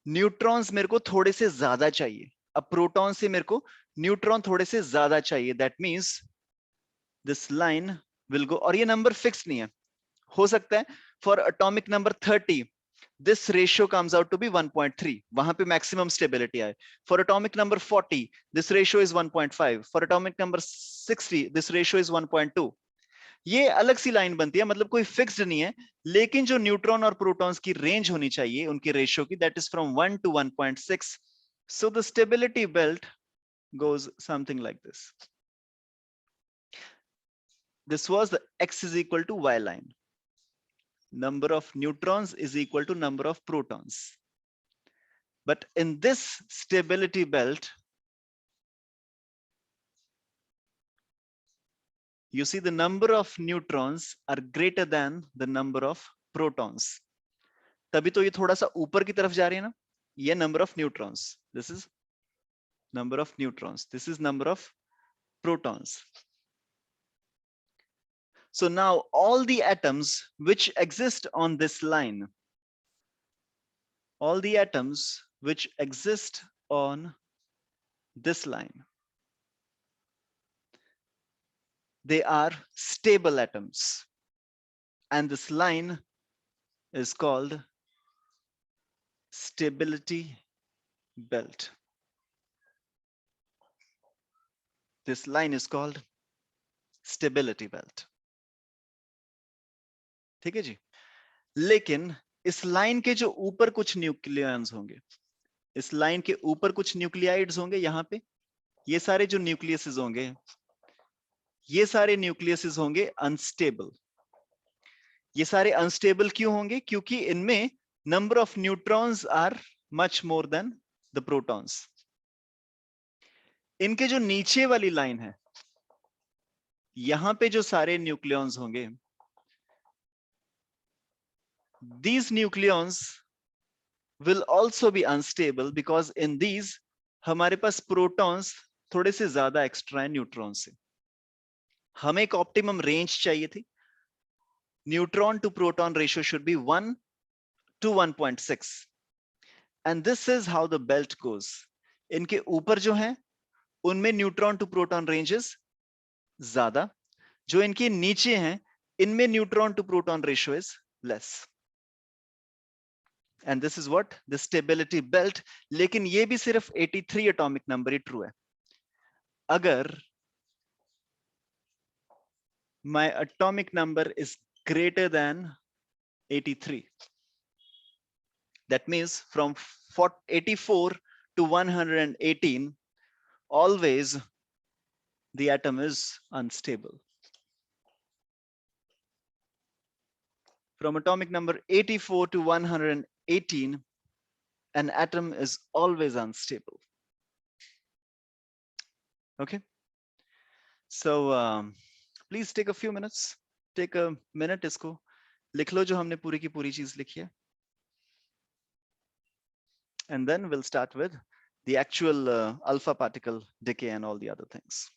neutrons मेरे को थोड़े से ज्यादा चाहिए, अब proton से मेरे को न्यूट्रॉन थोड़े से ज्यादा चाहिए. That means this line will go, और ये नंबर फिक्स नहीं है, हो सकता है for atomic number 30 this ratio comes out to be 1.3, वहां पे मैक्सिमम स्टेबिलिटी आए. For atomic number 40 this ratio is 1.5, for atomic number 60 this ratio is 1.2. ये अलग सी लाइन बनती है, मतलब कोई फिक्स्ड नहीं है, लेकिन जो न्यूट्रॉन और प्रोटॉन्स की रेंज होनी चाहिए उनकी रेशियो की, that is from 1 to 1.6. So the stability belt goes something like this. This was the x is equal to y line. Number of neutrons is equal to number of protons. But in this stability belt, you see the number of neutrons are greater than the number of protons. तभी तो ये थोड़ा सा ऊपर की तरफ जा रही है ना. ये number of neutrons, this is number of neutrons, this is number of protons. So now all the atoms which exist on this line, all the atoms which exist on this line, they are stable atoms, and this line is called stability belt. This line is called stability belt. ठीक है जी. लेकिन इस line के जो ऊपर कुछ nucleons होंगे, इस लाइन के ऊपर कुछ न्यूक्लियाइड्स होंगे, यहाँ पे ये सारे जो न्यूक्लियसेस होंगे, ये सारे न्यूक्लियसेस होंगे अनस्टेबल. ये सारे अनस्टेबल क्यों होंगे? क्योंकि इनमें number of neutrons are much more than the protons. इनके जो नीचे वाली लाइन है, यहां पे जो सारे न्यूक्लियॉन्स होंगे, these nucleons will also be unstable because in these हमारे पास प्रोटॉन्स थोड़े से ज्यादा एक्स्ट्रा है न्यूट्रॉन से. हमें एक ऑप्टिमम रेंज चाहिए थी. Neutron to proton ratio should be 1 to 1.6, and this is how the belt goes. इनके ऊपर जो है उनमें न्यूट्रॉन टू प्रोटॉन रेंजेस ज्यादा, जो इनके नीचे हैं इनमें neutron to proton ratio is less. And this is what the stability belt. लेकिन ये भी सिर्फ 83 एटॉमिक नंबर ही ट्रू है. अगर my atomic number is greater than 83, That means from 84 to 118, always the atom is unstable. From atomic number 84 to 118, an atom is always unstable. Okay. So please take a few minutes. Take a minute इसको लिख लो जो हमने पूरी की पूरी चीज लिखी है. And then we'll start with the actual alpha particle decay and all the other things.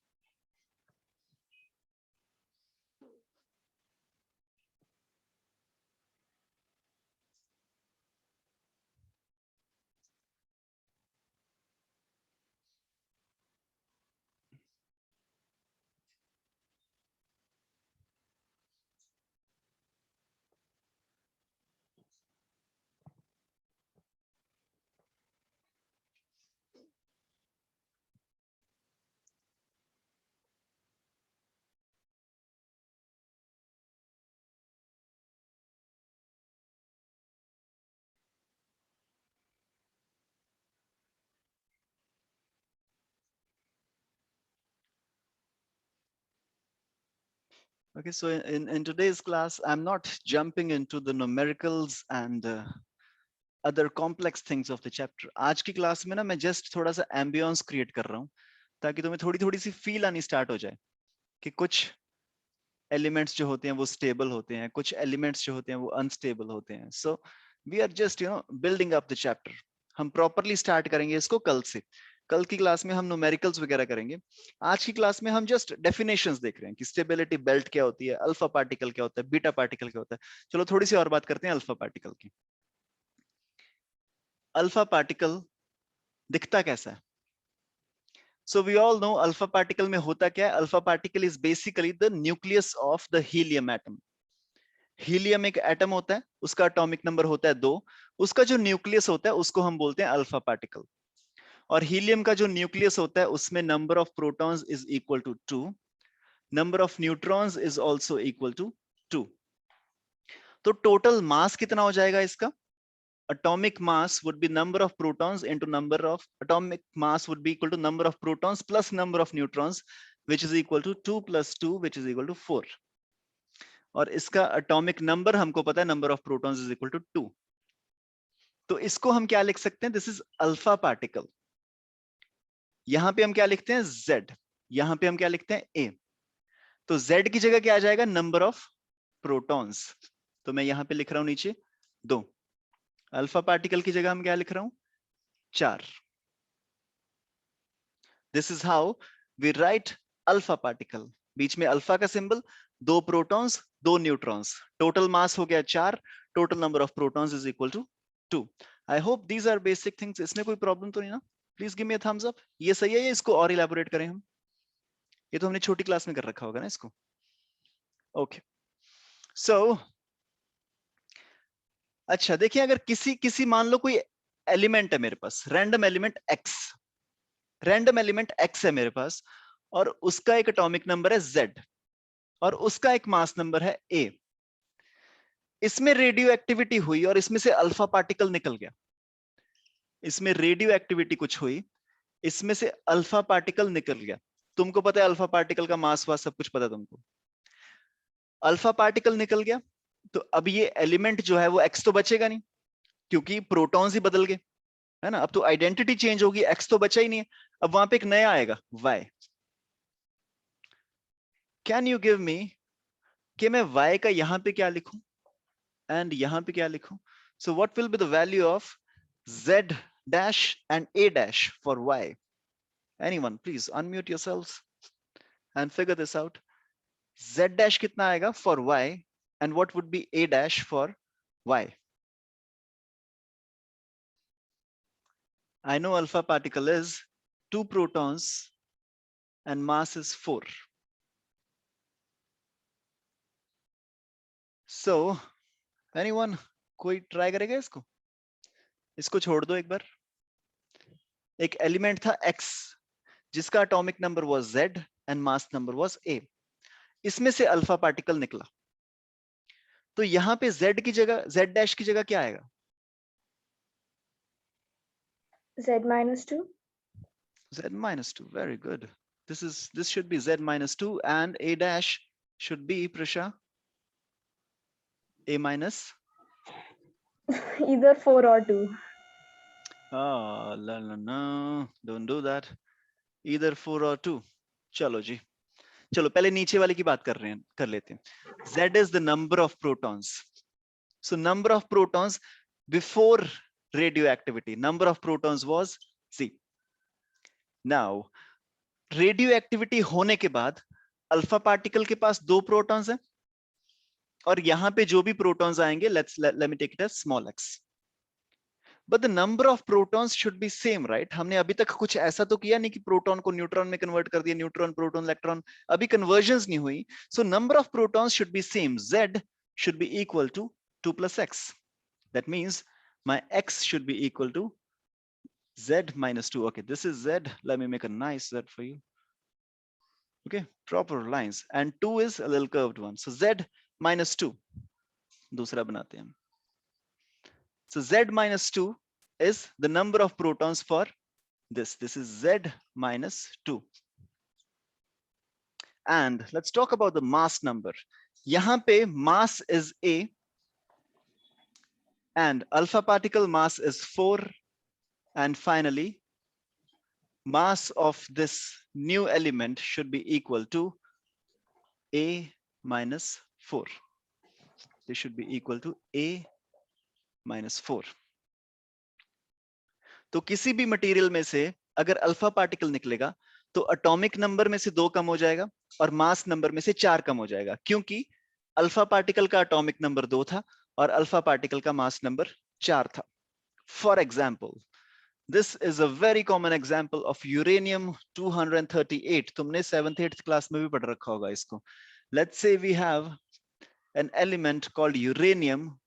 Okay, so in today's class, I'm not jumping into the numericals and other complex things of the chapter. आज की class में ना मैं just थोड़ा सा ambience create कर रहा हूँ ताकि तुम्हें थोड़ी थोड़ी सी feel आनी start हो जाए कि कुछ elements जो होते हैं वो stable होते हैं, कुछ elements जो होते हैं वो unstable होते हैं. So we are just building up the chapter. हम properly start करेंगे इसको कल से. कल की क्लास में हम न्यूमेरिकल्स वगैरह करेंगे. आज की क्लास में हम जस्ट डेफिनेशंस देख रहे हैं कि स्टेबिलिटी बेल्ट क्या होती है, अल्फा पार्टिकल क्या होता है, बीटा पार्टिकल क्या होता है. चलो थोड़ी सी और बात करते हैं अल्फा पार्टिकल की. अल्फा पार्टिकल दिखता कैसा है? So we all know alpha particle में होता क्या है? Alpha particle is basically the nucleus of the helium atom. Helium एक एटम होता है, उसका एटॉमिक नंबर होता है 2. उसका जो न्यूक्लियस होता है उसको हम बोलते हैं अल्फा पार्टिकल. और हीलियम का जो न्यूक्लियस होता है उसमें number of protons is equal to 2. Number of neutrons is also equal to 2. तो टोटल मास कितना हो जाएगा इसका? atomic mass would be number of protons into number of atomic mass would be equal to number of protons plus number of neutrons, which is equal to 2 plus 2, which is equal to 4. और इसका atomic number हमको पता है, number of protons is equal to 2. तो इसको हम क्या लिख सकते हैं? This is alpha particle. यहां पे हम क्या लिखते हैं? Z. यहां पे हम क्या लिखते हैं? A. तो Z की जगह क्या आ जाएगा? Number of protons. तो मैं यहां पे लिख रहा हूं नीचे 2. अल्फा पार्टिकल की जगह हम क्या लिख रहा हूं? 4. This is how we write alpha particle. बीच में अल्फा का symbol, 2 protons 2 neutrons. Total mass हो गया 4. Total number of protons is equal to 2. I hope these are basic things. इसमें कोई प्रॉब्लम तो नहीं ना? Please give me a thumbs up. ये सही है या इसको और इलैबोरेट करें हम? ये तो हमने छोटी क्लास में कर रखा होगा ना इसको. ओके. सो अच्छा देखिए, अगर किसी मान लो कोई एलिमेंट है मेरे पास, random element x. Random element x है मेरे पास और उसका एक एटॉमिक नंबर है z और उसका एक मास नंबर है a. इसमें रेडियो एक्टिविटी हुई और इसमें से अल्फा पार्टिकल निकल गया. इसमें रेडियो एक्टिविटी कुछ हुई, इसमें से अल्फा पार्टिकल निकल गया. तुमको पता है अल्फा पार्टिकल का मास वास सब कुछ पता है तुमको. अल्फा पार्टिकल निकल गया तो अब ये एलिमेंट जो है वो x तो बचेगा नहीं क्योंकि प्रोटॉन्स ही बदल गए, है ना. अब तो आइडेंटिटी चेंज होगी, x तो बचा ही नहीं है. अब वहां पे एक नया आएगा y. Can you give me कि मैं y का यहां पे क्या लिखूं एंड यहां पे क्या लिखूं? So what will be the value of z dash and a dash for y? Anyone please unmute yourselves and figure this out. z dash कितना आएगा for y and what would be a dash for y? I know alpha particle is 2 protons and mass is 4. So anyone कोई try करेगा इसको? इसको छोड़ दो एक बार. एक एलिमेंट था x जिसका atomic number was z and mass number was a. इसमें से अल्फा पार्टिकल निकला तो यहां पे z की जगह z डैश की जगह क्या आएगा? Z minus 2. Z minus 2. Very good. This should be Z minus 2 and A dash should be, Prisha, A minus. Either 4 or 2. Oh, no, don't do that. Either 4 or 2. चलो जी. चलो पहले नीचे वाले की बात कर लेते हैं. Z is the number of protons. So number of protons before radioactivity, number of protons was Z. Now radioactivity होने के बाद अल्फा पार्टिकल के पास 2 प्रोटॉन्स हैं और यहां पे जो भी प्रोटॉन्स आएंगे, let me take it as small x. But the number of protons should be same, right? हमने अभी तक कुछ ऐसा तो किया नहीं कि प्रोटॉन को न्यूट्रॉन में कन्वर्ट कर दिया, न्यूट्रॉन प्रोटॉन इलेक्ट्रॉन, अभी कन्वर्जन्स नहीं हुई. So number of protons should be same. Z should be equal to 2 plus x. That means my x should be equal to Z minus 2. Okay, this is Z. Let me make a nice Z for you. Okay, proper lines. And 2 is a little curved one. So Z minus 2. दूसरा बनाते हैं. So Z minus 2 is the number of protons for this. This is Z minus 2. And let's talk about the mass number. यहाँ पे mass is A and alpha particle mass is 4. And finally, mass of this new element should be equal to A minus 4. This should be equal to A minus 4. तो किसी भी material में से अगर alpha particle निकलेगा तो atomic number में से 2 कम हो जाएगा और मास नंबर में से 4 कम हो जाएगा, क्योंकि अल्फा पार्टिकल का एटॉमिक नंबर 2 था और अल्फा पार्टिकल का मास नंबर 4 था. For example, this is a very common example of uranium 238. तुमने 7th 8th क्लास में भी पढ़ रखा होगा इसको. Let's say we have an element called uranium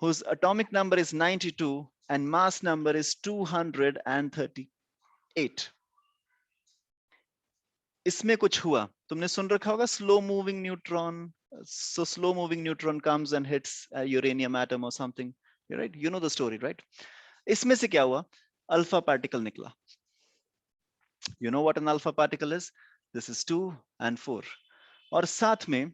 whose atomic number is 92 and mass number is 238. इसमें कुछ हुआ, तुमने सुन रखा होगा slow moving neutron. So slow moving neutron comes and hits a uranium atom or something, right? You know the story, right? इसमें से क्या हुआ, alpha particle निकला. You know what an alpha particle is? This is 2 and 4. और साथ में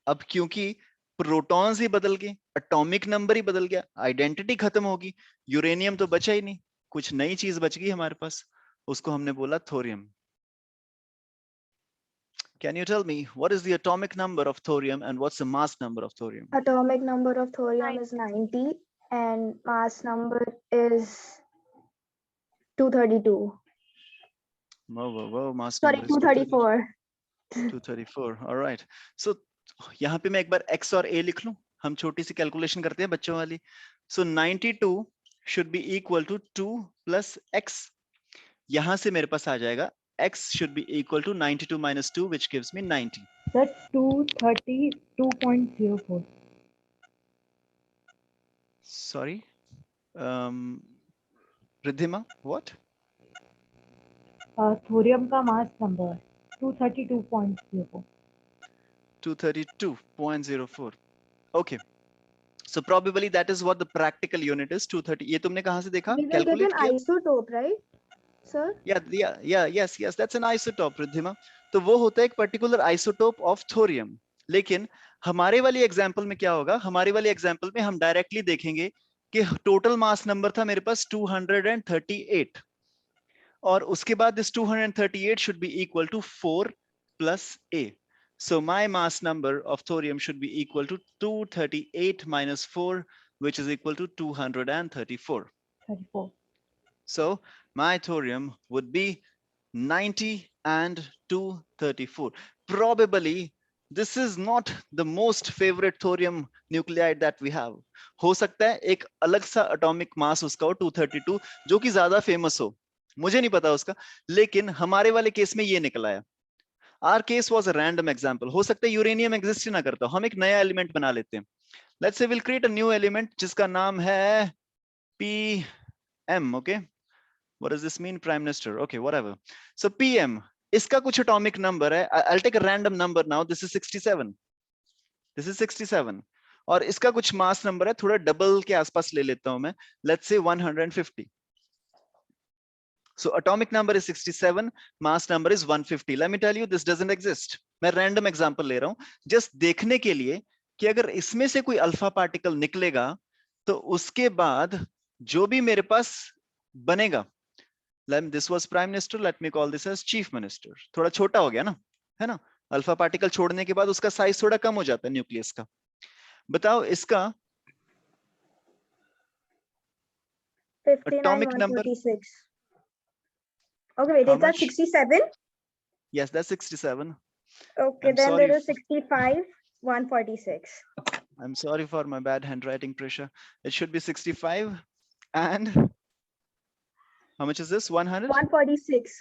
अब क्योंकि प्रोटॉन्स ही बदल गए, एटॉमिक नंबर ही बदल गया, आइडेंटिटी खत्म होगी, यूरेनियम तो बचा ही नहीं, कुछ नई चीज बच गई हमारे पास, उसको हमने बोला thorium. Can you tell me what is the atomic number of thorium and what's the mass number of thorium? Atomic number of thorium is 90 and mass number is 232. Whoa, mass Sorry, number is 234. 234. All right. So यहाँ पे मैं एक बार x और a लिख लूं, हम छोटी सी calculation करते हैं बच्चों वाली. So 92 should be equal to 2 plus x. यहाँ से मेरे पास आ जाएगा x should be equal to 92 minus 2, which gives me 90. That's 232.04. Sorry, Riddhima, what? Thorium का mass number 232.04. 232.04. Okay. So probably that is what the practical unit is. 230. ये तुमने कहाँ से देखा? We will get Calculate an किया? isotope, right, sir? Yes. That's an isotope, Riddhima. तो वो होता है एक particular isotope of thorium. लेकिन हमारे वाली एग्जाम्पल में क्या होगा? हमारे वाली एग्जाम्पल में हम डायरेक्टली देखेंगे कि टोटल मास नंबर था मेरे पास 238 और उसके बाद this 238 should be equal to 4 plus A. So my mass number of thorium should be equal to 238 minus 4, which is equal to 234. 34. So my thorium would be 90 and 234. Probably this is not the most favorite thorium nuclide that we have. हो सकता है एक अलग सा atomic mass उसका हो 232 जो कि ज्यादा famous हो, मुझे नहीं पता उसका, लेकिन हमारे वाले केस में ये निकला है. Our case was a random example. हो सकता है यूरेनियम एग्जिस्ट ही ना करता, हम एक नया एलिमेंट बना लेते हैं. Let's say we'll create a new element जिसका नाम है PM. Okay, what does this mean? Prime Minister. Okay, whatever. So PM, इसका कुछ atomic number है. I'll take a random number now. This is 67. This is 67. और इसका कुछ mass number है, थोड़ा डबल के आसपास ले लेता हूं मैं. Let's say 150. So atomic number is 67, mass number is 150. Let me tell you, this doesn't exist. मैं random example ले रहा हूँ, just देखने के लिए कि अगर इसमें से कोई अल्फा पार्टिकल निकलेगा तो उसके बाद जो भी मेरे पास बनेगा, this was prime minister, let me call this as chief minister. थोड़ा छोटा हो गया ना, है ना? अल्फा पार्टिकल छोड़ने के बाद उसका साइज थोड़ा कम हो जाता है न्यूक्लियस का. बताओ इसका 59, atomic number. 146. Okay, wait, How is that much? 67? Yes, that's 67. Okay, I'm then sorry. there is 65, 146. I'm sorry for my bad handwriting, Prisha. It should be 65 and how much is this? 100? 146.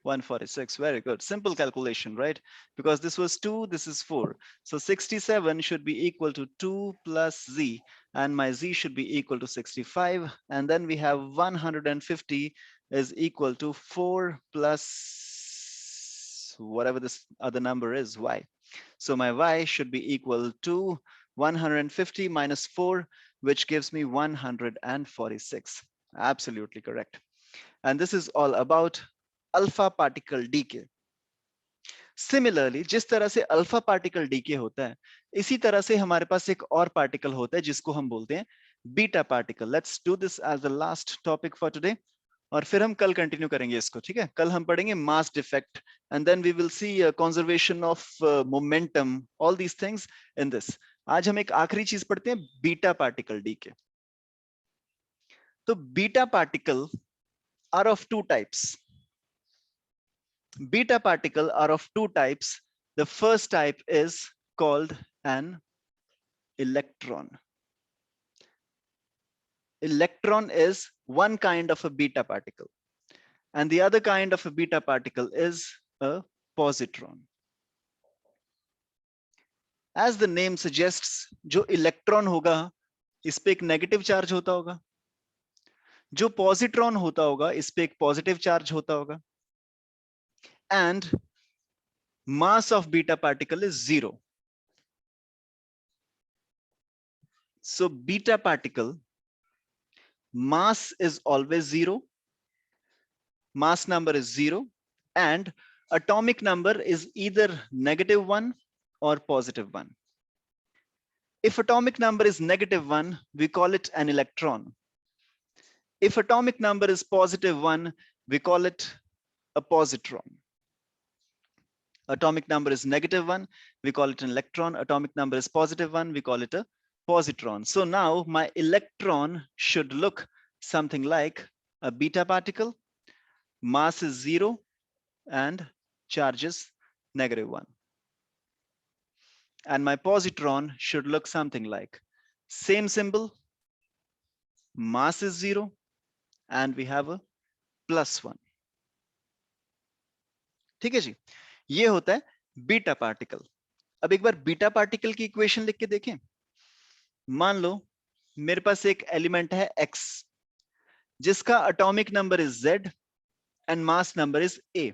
146. Very good. Simple calculation, right? Because this was 2, this is 4. So 67 should be equal to 2 plus z, and my z should be equal to 65. And then we have 150 is equal to 4 plus whatever this other number is, y. So my y should be equal to 150 minus 4, which gives me 146. Absolutely correct. And this is all about alpha particle decay. Similarly जिस तरह से alpha particle DK होता है, इसी तरह से हमारे पास एक और पार्टिकल होता है जिसको हम बोलते हैं beta particle. Let's do this as the last topic for today, और फिर हम कल कंटिन्यू करेंगे इसको. ठीक है, कल हम पढ़ेंगे mass defect and then we will see conservation of momentum, all these things in this. आज हम एक आखिरी चीज पढ़ते हैं, बीटा पार्टिकल डीके. तो beta particle are of two types. Beta particle are of two types. The first type is called an electron. Electron is one kind of a beta particle, and the other kind of a beta particle is a positron. As the name suggests, जो electron होगा इस पे एक negative charge होता होगा, जो positron होता होगा इस पे एक पॉजिटिव चार्ज होता होगा. And mass of beta particle is 0. So beta particle mass is always 0, mass number is 0, and atomic number is either -1 or +1. If atomic number is -1, we call it an electron. If atomic number is +1, we call it a positron. Atomic number is -1, we call it an electron. Atomic number is +1, we call it a positron. So now my electron should look something like a beta particle. Mass is 0 and charge is -1. And my positron should look something like same symbol, mass is 0 and we have a +1. ठीक है जी, ये होता है beta particle. अब एक बार beta particle की equation लिख के देखें. मान लो मेरे पास एक एलिमेंट है X, जिसका atomic number is Z and mass number is A.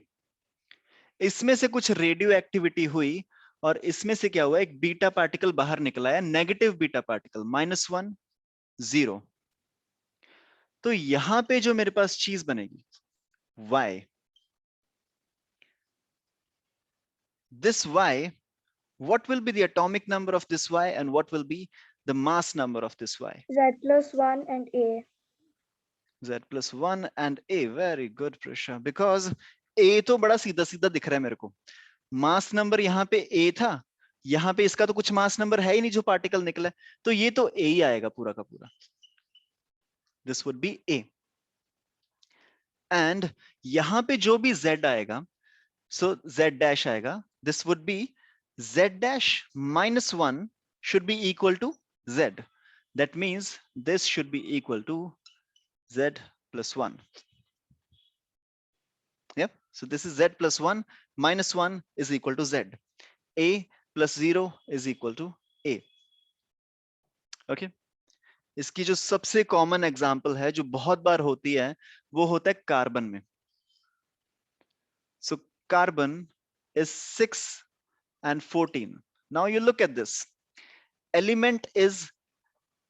इसमें से कुछ रेडियो एक्टिविटी हुई और इसमें से क्या हुआ, एक बीटा पार्टिकल बाहर निकला है, नेगेटिव बीटा पार्टिकल, -1 0. तो यहां पे जो मेरे पास चीज बनेगी Y, this Y, what will be the atomic number of this Y and what will be the mass number of this Y? Z+1 and A. Z+1 and A. Very good, Prisha. Because A तो बड़ा सीधा सीधा दिख रहा है मेरे को. Mass number यहाँ पे A था, यहाँ पे इसका तो कुछ मास नंबर है ही नहीं जो पार्टिकल निकला है, तो ये तो A ही आएगा पूरा का पूरा. This would be A. And यहाँ पे जो भी Z आएगा, so Z dash आएगा, this would be Z dash -1 should be equal to Z. That means this should be equal to Z+1. Yep. So this is Z+1, -1 is equal to Z. A plus 0 is equal to A. Okay. इसकी जो सबसे common example है जो बहुत बार होती है वो होता है कार्बन में. So carbon is 6 and 14. Now you look at this. Element is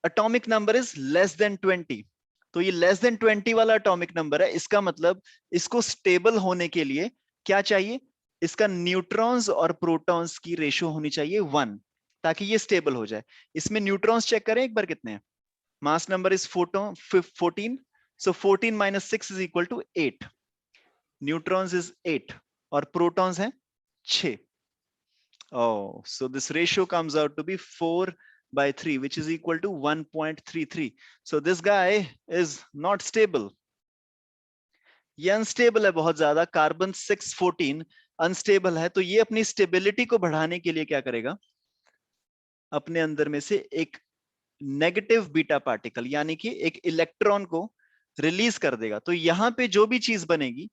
atomic number is less than 20. तो ये लेस देन 20 वाला एटॉमिक नंबर है, इसका मतलब इसको स्टेबल होने के लिए क्या चाहिए, इसका न्यूट्रॉन्स और प्रोटॉन्स की रेशियो होनी चाहिए 1, ताकि ये स्टेबल हो जाए। इसमें न्यूट्रॉन्स चेक करें एक बार कितने हैं। Mass number is 14, so 14 minus 6 is equal to 8. Neutrons is 8 और protons हैं 6. Oh, so this ratio comes out to be 4/3, which is equal to 1.33. So this guy is not stable. ये unstable है बहुत ज्यादा, कार्बन 614 अनस्टेबल है। तो ये अपनी स्टेबिलिटी को बढ़ाने के लिए क्या करेगा, अपने अंदर में से एक नेगेटिव बीटा पार्टिकल यानी कि एक इलेक्ट्रॉन को रिलीज कर देगा। तो यहाँ पे जो भी चीज बनेगी,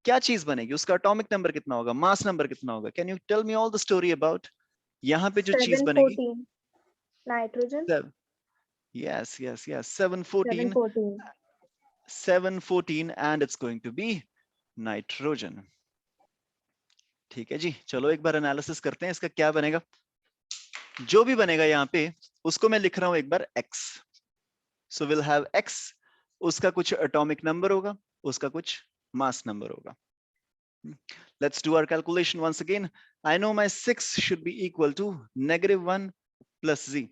क्या चीज बनेगी, उसका एटॉमिक नंबर कितना होगा, मास नंबर कितना होगा। Can you tell me all the story about, यहाँ पे जो चीज बनेगी। 714 nitrogen. Yes, yes, yes. 714. 714 714 and it's going to be nitrogen. ठीक है जी, चलो एक बार एनालिसिस करते हैं इसका क्या बनेगा। जो भी बनेगा यहाँ पे उसको मैं लिख रहा हूं एक बार x. So we'll have x, उसका कुछ एटॉमिक नंबर होगा, उसका कुछ मास नंबर होगा। Let's do our calculation once again. I know my 6 should be equal to -1 plus z.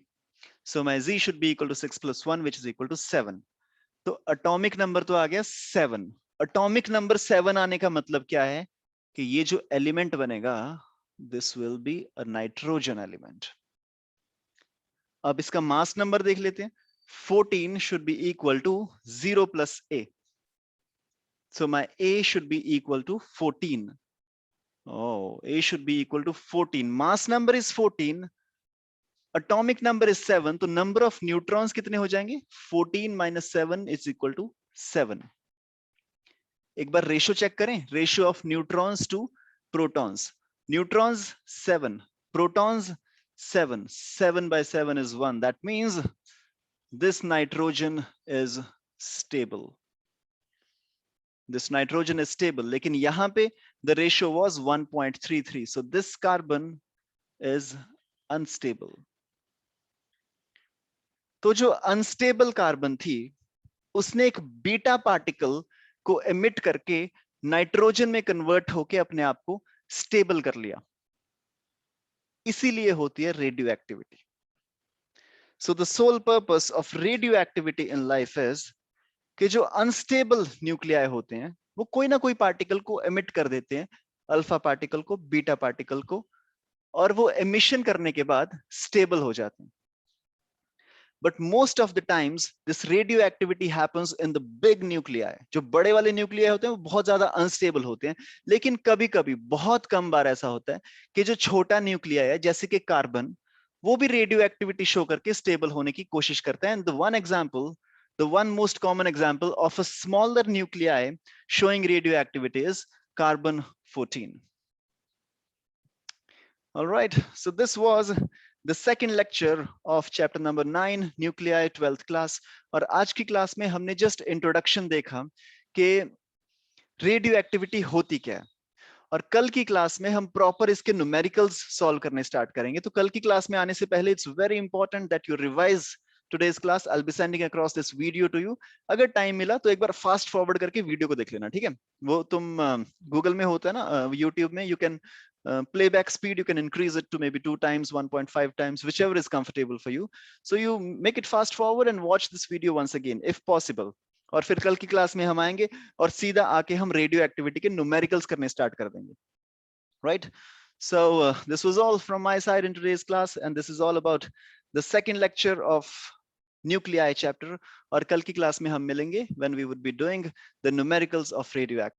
So my z should be equal to 6 plus 1, which is equal to 7. तो atomic number तो आ गया 7। Atomic number 7 आने का मतलब क्या है कि ये जो एलिमेंट बनेगा, this will be a nitrogen element. अब इसका मास नंबर देख लेते हैं। 14 should be equal to 0 plus a. So my a should be equal to 14. Oh, a should be equal to 14. Mass number is 14. Atomic number is 7. तो number of neutrons कितने हो जाएंगे? 14 minus 7 is equal to 7. एक बार ratio check करें, ratio of neutrons to protons. Neutrons 7, protons 7, 7/7 is 1. That means this nitrogen is stable. This nitrogen is stable. लेकिन यहाँ पे the ratio was 1.33. So this carbon is unstable. तो जो unstable carbon थी उसने एक बीटा पार्टिकल को एमिट करके नाइट्रोजन में कन्वर्ट होके अपने आप को स्टेबल कर लिया। इसीलिए होती है radioactivity. So the sole purpose of radioactivity in life is कि जो अनस्टेबल न्यूक्लियाई होते हैं वो कोई ना कोई पार्टिकल को एमिट कर देते हैं, अल्फा पार्टिकल को, बीटा पार्टिकल को, और वो एमिशन करने के बाद स्टेबल हो जाते हैं। But most of the times this radioactivity happens in the big nuclei. जो बड़े वाले न्यूक्लियाई होते हैं वो बहुत ज्यादा अनस्टेबल होते हैं, लेकिन कभी कभी बहुत कम बार ऐसा होता है कि जो छोटा न्यूक्लियाई है जैसे कि कार्बन, वो भी रेडियो एक्टिविटी शो करके स्टेबल होने की कोशिश करता है। And the one most common example of a smaller nuclei showing radioactivity is carbon 14. All right, so this was the second lecture of chapter number 9, nuclei, 12th class. और आज की class में हमने just introduction देखा कि radio activity होती क्या है, और कल की क्लास में हम प्रॉपर इसके न्यूमेरिकल्स सॉल्व करने स्टार्ट करेंगे। तो कल की क्लास में आने से पहले it's very important that you revise today's class. I'll be sending across this video to you. अगर टाइम मिला तो एक बार फास्ट फॉरवर्ड करके वीडियो को देख लेना, ठीक है। वो तुम गूगल में होता है ना, यूट्यूब में you can playback speed, you can increase it to maybe 2 times, 1.5 times, whichever is comfortable for you. So you make it fast forward and watch this video once again if possible. और फिर कल की class में हम आएंगे और सीधा आके हम रेडियो एक्टिविटी के न्यूमेरिकल्स करने स्टार्ट कर देंगे, right? So this was all from my side in today's class, and this is all about the second lecture of nuclei chapter. और कल की क्लास में हम मिलेंगे when we would be doing the numericals of radioactivity.